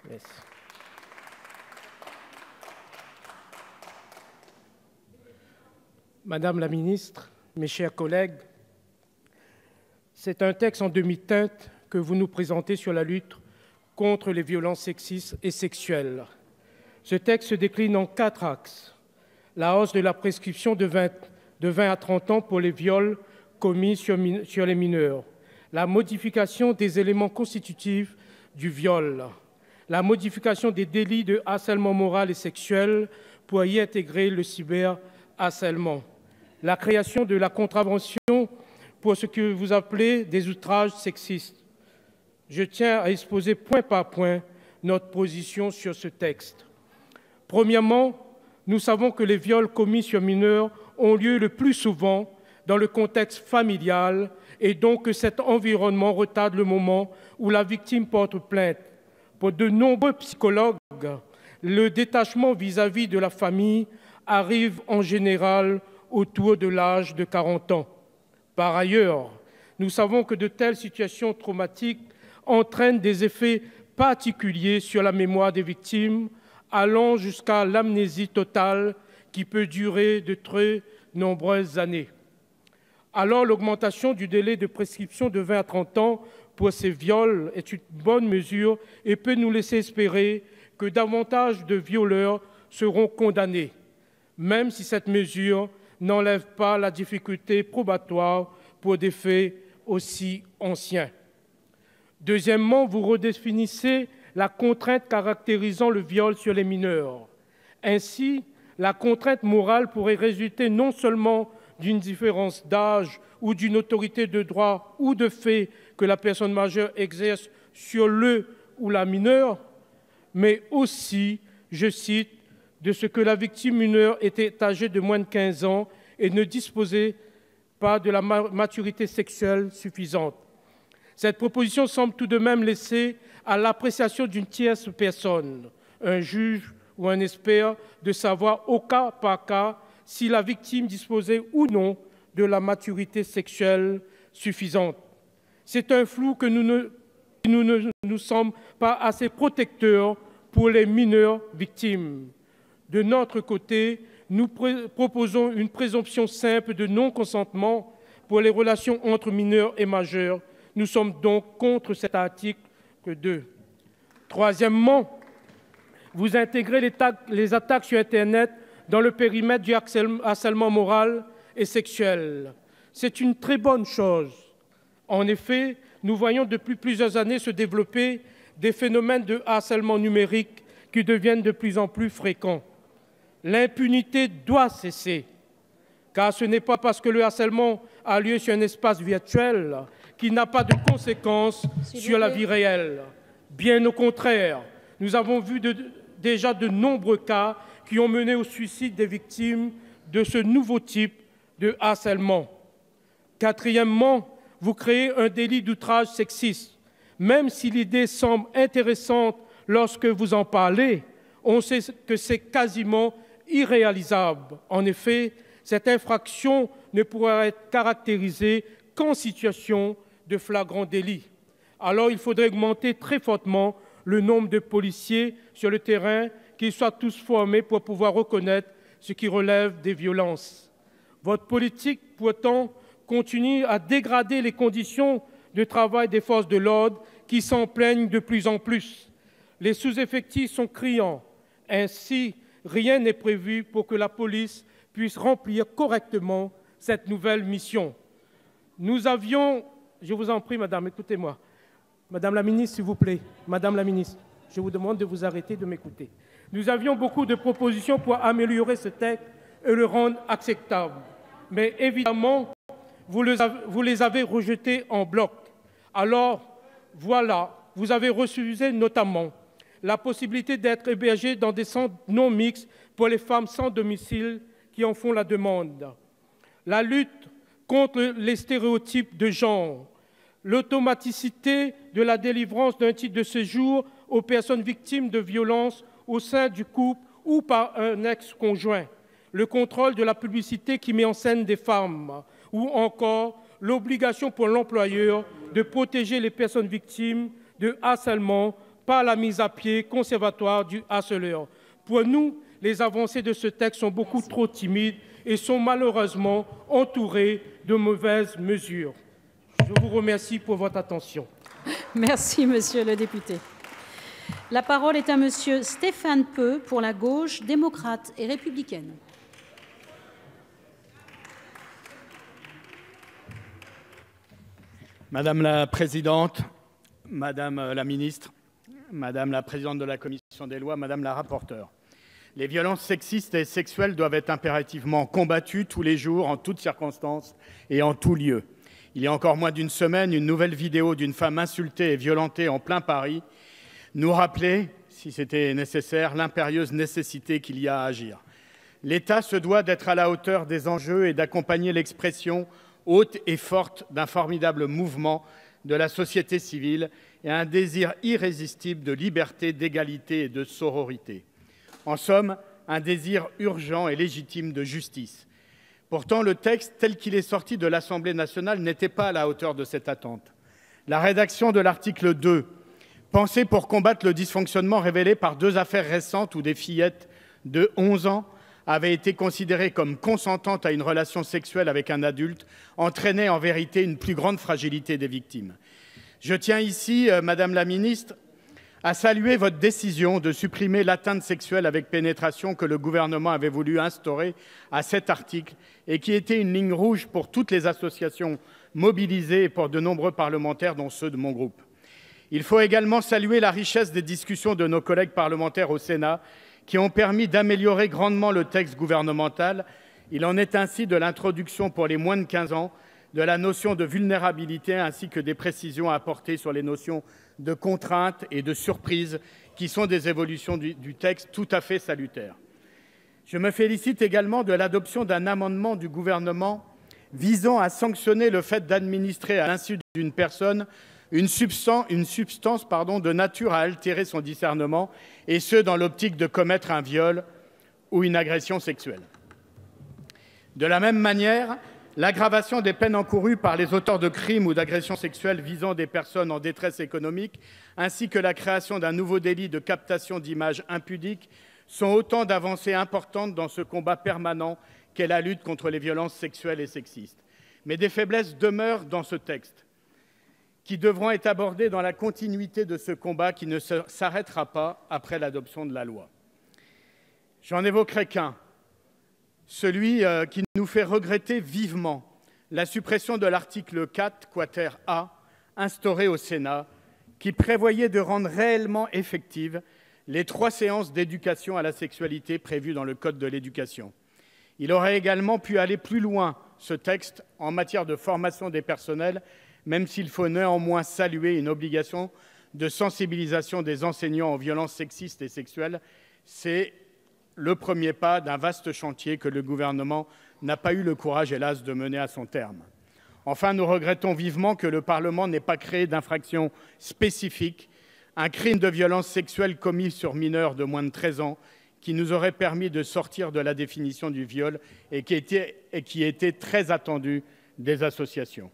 Yes. Madame la ministre, mes chers collègues, c'est un texte en demi-teinte que vous nous présentez sur la lutte contre les violences sexistes et sexuelles. Ce texte se décline en 4 axes. La hausse de la prescription de 20 à 30 ans pour les viols commis sur les mineurs, la modification des éléments constitutifs du viol, la modification des délits de harcèlement moral et sexuel pour y intégrer le cyberharcèlement, la création de la contravention pour ce que vous appelez des outrages sexistes. Je tiens à exposer point par point notre position sur ce texte. Premièrement, nous savons que les viols commis sur mineurs ont lieu le plus souvent dans le contexte familial et donc que cet environnement retarde le moment où la victime porte plainte. Pour de nombreux psychologues, le détachement vis-à-vis de la famille arrive en général autour de l'âge de 40 ans. Par ailleurs, nous savons que de telles situations traumatiques entraînent des effets particuliers sur la mémoire des victimes, allant jusqu'à l'amnésie totale qui peut durer de très nombreuses années. Alors, l'augmentation du délai de prescription de 20 à 30 ans pour ces viols est une bonne mesure et peut nous laisser espérer que davantage de violeurs seront condamnés, même si cette mesure n'enlève pas la difficulté probatoire pour des faits aussi anciens. Deuxièmement, vous redéfinissez la contrainte caractérisant le viol sur les mineurs. Ainsi, la contrainte morale pourrait résulter non seulement d'une différence d'âge ou d'une autorité de droit ou de fait que la personne majeure exerce sur le ou la mineure, mais aussi, je cite, de ce que la victime mineure était âgée de moins de 15 ans et ne disposait pas de la maturité sexuelle suffisante. Cette proposition semble tout de même laisser à l'appréciation d'une tierce personne, un juge ou un expert, de savoir au cas par cas si la victime disposait ou non de la maturité sexuelle suffisante. C'est un flou que ne nous semble pas assez protecteur pour les mineurs victimes. De notre côté, nous proposons une présomption simple de non-consentement pour les relations entre mineurs et majeurs. Nous sommes donc contre cet article 2. Troisièmement, vous intégrez les attaques sur Internet dans le périmètre du harcèlement moral et sexuel. C'est une très bonne chose. En effet, nous voyons depuis plusieurs années se développer des phénomènes de harcèlement numérique qui deviennent de plus en plus fréquents. L'impunité doit cesser, car ce n'est pas parce que le harcèlement a lieu sur un espace virtuel qu'il n'a pas de conséquences sur la vie réelle. Bien au contraire, nous avons vu déjà de nombreux cas qui ont mené au suicide des victimes de ce nouveau type de harcèlement. Quatrièmement, vous créez un délit d'outrage sexiste. Même si l'idée semble intéressante lorsque vous en parlez, on sait que c'est quasiment irréalisable. En effet, cette infraction ne pourra être caractérisée qu'en situation de flagrant délit. Alors il faudrait augmenter très fortement le nombre de policiers sur le terrain, qu'ils soient tous formés pour pouvoir reconnaître ce qui relève des violences. Votre politique, pourtant, continue à dégrader les conditions de travail des forces de l'ordre qui s'en plaignent de plus en plus. Les sous-effectifs sont criants. Ainsi, rien n'est prévu pour que la police puisse remplir correctement cette nouvelle mission. Nous avions, je vous en prie, madame, écoutez-moi. Madame la ministre, s'il vous plaît. Madame la ministre, je vous demande de vous arrêter de m'écouter. Nous avions beaucoup de propositions pour améliorer ce texte et le rendre acceptable. Mais évidemment, vous les avez rejetées en bloc. Alors, voilà, vous avez refusé notamment la possibilité d'être hébergés dans des centres non mixtes pour les femmes sans domicile qui en font la demande. La lutte contre les stéréotypes de genre, l'automaticité de la délivrance d'un titre de séjour aux personnes victimes de violences au sein du couple ou par un ex-conjoint, le contrôle de la publicité qui met en scène des femmes, ou encore l'obligation pour l'employeur de protéger les personnes victimes de harcèlement par la mise à pied conservatoire du harceleur. Pour nous, les avancées de ce texte sont beaucoup trop timides et sont malheureusement entourées de mauvaises mesures. Je vous remercie pour votre attention. Merci, monsieur le député. La parole est à monsieur Stéphane Peu pour la gauche démocrate et républicaine. Madame la Présidente, Madame la Ministre, Madame la Présidente de la Commission des lois, Madame la Rapporteure, les violences sexistes et sexuelles doivent être impérativement combattues tous les jours, en toutes circonstances et en tout lieu. Il y a encore moins d'une semaine, une nouvelle vidéo d'une femme insultée et violentée en plein Paris nous rappelait, si c'était nécessaire, l'impérieuse nécessité qu'il y a à agir. L'État se doit d'être à la hauteur des enjeux et d'accompagner l'expression haute et forte d'un formidable mouvement de la société civile et un désir irrésistible de liberté, d'égalité et de sororité. En somme, un désir urgent et légitime de justice. Pourtant, le texte tel qu'il est sorti de l'Assemblée nationale n'était pas à la hauteur de cette attente. La rédaction de l'article 2, pensée pour combattre le dysfonctionnement révélé par 2 affaires récentes où des fillettes de 11 ans avaient été considérées comme consentantes à une relation sexuelle avec un adulte, entraînait en vérité une plus grande fragilité des victimes. Je tiens ici, Madame la Ministre, à saluer votre décision de supprimer l'atteinte sexuelle avec pénétration que le gouvernement avait voulu instaurer à cet article et qui était une ligne rouge pour toutes les associations mobilisées et pour de nombreux parlementaires, dont ceux de mon groupe. Il faut également saluer la richesse des discussions de nos collègues parlementaires au Sénat qui ont permis d'améliorer grandement le texte gouvernemental. Il en est ainsi de l'introduction pour les moins de 15 ans de la notion de vulnérabilité ainsi que des précisions apportées sur les notions de contrainte et de surprise qui sont des évolutions du texte tout à fait salutaires. Je me félicite également de l'adoption d'un amendement du gouvernement visant à sanctionner le fait d'administrer à l'insu d'une personne une substance de nature à altérer son discernement, et ce, dans l'optique de commettre un viol ou une agression sexuelle. De la même manière, l'aggravation des peines encourues par les auteurs de crimes ou d'agressions sexuelles visant des personnes en détresse économique, ainsi que la création d'un nouveau délit de captation d'images impudiques, sont autant d'avancées importantes dans ce combat permanent qu'est la lutte contre les violences sexuelles et sexistes. Mais des faiblesses demeurent dans ce texte, qui devront être abordées dans la continuité de ce combat qui ne s'arrêtera pas après l'adoption de la loi. J'en évoquerai qu'un, celui qui nous fait regretter vivement la suppression de l'article 4, quater A, instauré au Sénat, qui prévoyait de rendre réellement effectives les 3 séances d'éducation à la sexualité prévues dans le Code de l'éducation. Il aurait également pu aller plus loin, ce texte, en matière de formation des personnels, même s'il faut néanmoins saluer une obligation de sensibilisation des enseignants aux violences sexistes et sexuelles, C'est le premier pas d'un vaste chantier que le gouvernement n'a pas eu le courage, hélas, de mener à son terme. Enfin, nous regrettons vivement que le Parlement n'ait pas créé d'infraction spécifique, un crime de violence sexuelle commis sur mineur de moins de 13 ans, qui nous aurait permis de sortir de la définition du viol et qui était très attendu des associations.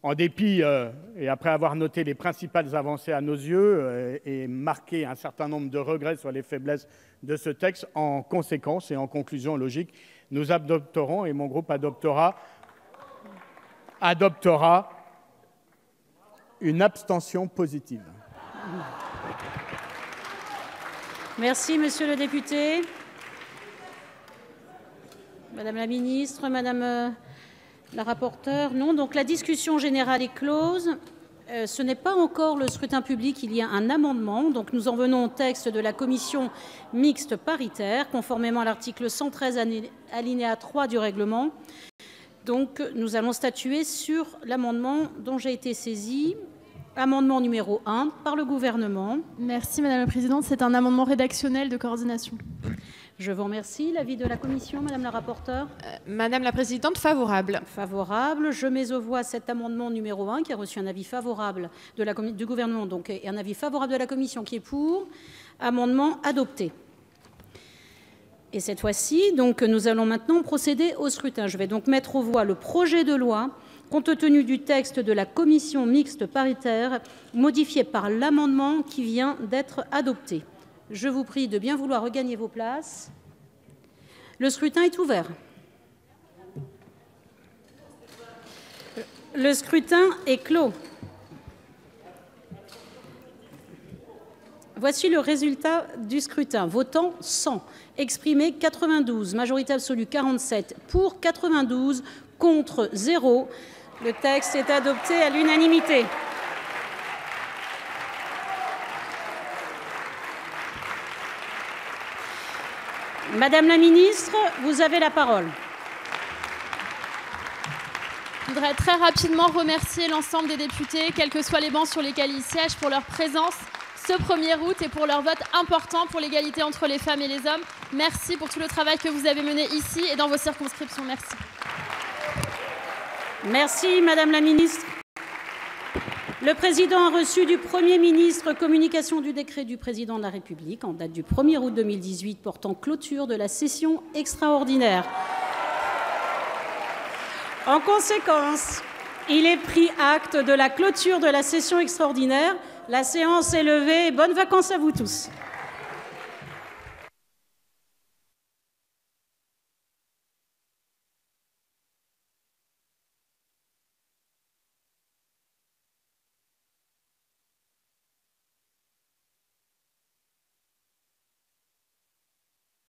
En dépit, et après avoir noté les principales avancées à nos yeux et marqué un certain nombre de regrets sur les faiblesses de ce texte, en conséquence et en conclusion logique, nous adopterons, et mon groupe adoptera une abstention positive. Merci, monsieur le député. Madame la ministre, madame la rapporteure, non. Donc la discussion générale est close. Ce n'est pas encore le scrutin public, il y a un amendement. Donc nous en venons au texte de la commission mixte paritaire, conformément à l'article 113 alinéa 3 du règlement. Donc nous allons statuer sur l'amendement dont j'ai été saisie. Amendement numéro 1 par le gouvernement. Merci Madame la Présidente. C'est un amendement rédactionnel de coordination. Je vous remercie. L'avis de la commission, Madame la rapporteure. Madame la Présidente, favorable. Favorable. Je mets aux voix cet amendement numéro 1 qui a reçu un avis favorable du gouvernement donc, et un avis favorable de la commission qui est pour. Amendement adopté. Et cette fois-ci, donc, nous allons maintenant procéder au scrutin. Je vais donc mettre aux voix le projet de loi compte tenu du texte de la commission mixte paritaire modifié par l'amendement qui vient d'être adopté. Je vous prie de bien vouloir regagner vos places. Le scrutin est ouvert. Le scrutin est clos. Voici le résultat du scrutin. Votant 100, exprimé 92, majorité absolue 47, pour 92, contre 0. Le texte est adopté à l'unanimité. Madame la ministre, vous avez la parole. Je voudrais très rapidement remercier l'ensemble des députés, quels que soient les bancs sur lesquels ils siègent, pour leur présence ce 1er août et pour leur vote important pour l'égalité entre les femmes et les hommes. Merci pour tout le travail que vous avez mené ici et dans vos circonscriptions. Merci. Merci, Madame la ministre. Le président a reçu du Premier ministre communication du décret du président de la République en date du 1er août 2018 portant clôture de la session extraordinaire. En conséquence, il est pris acte de la clôture de la session extraordinaire. La séance est levée. Bonnes vacances à vous tous.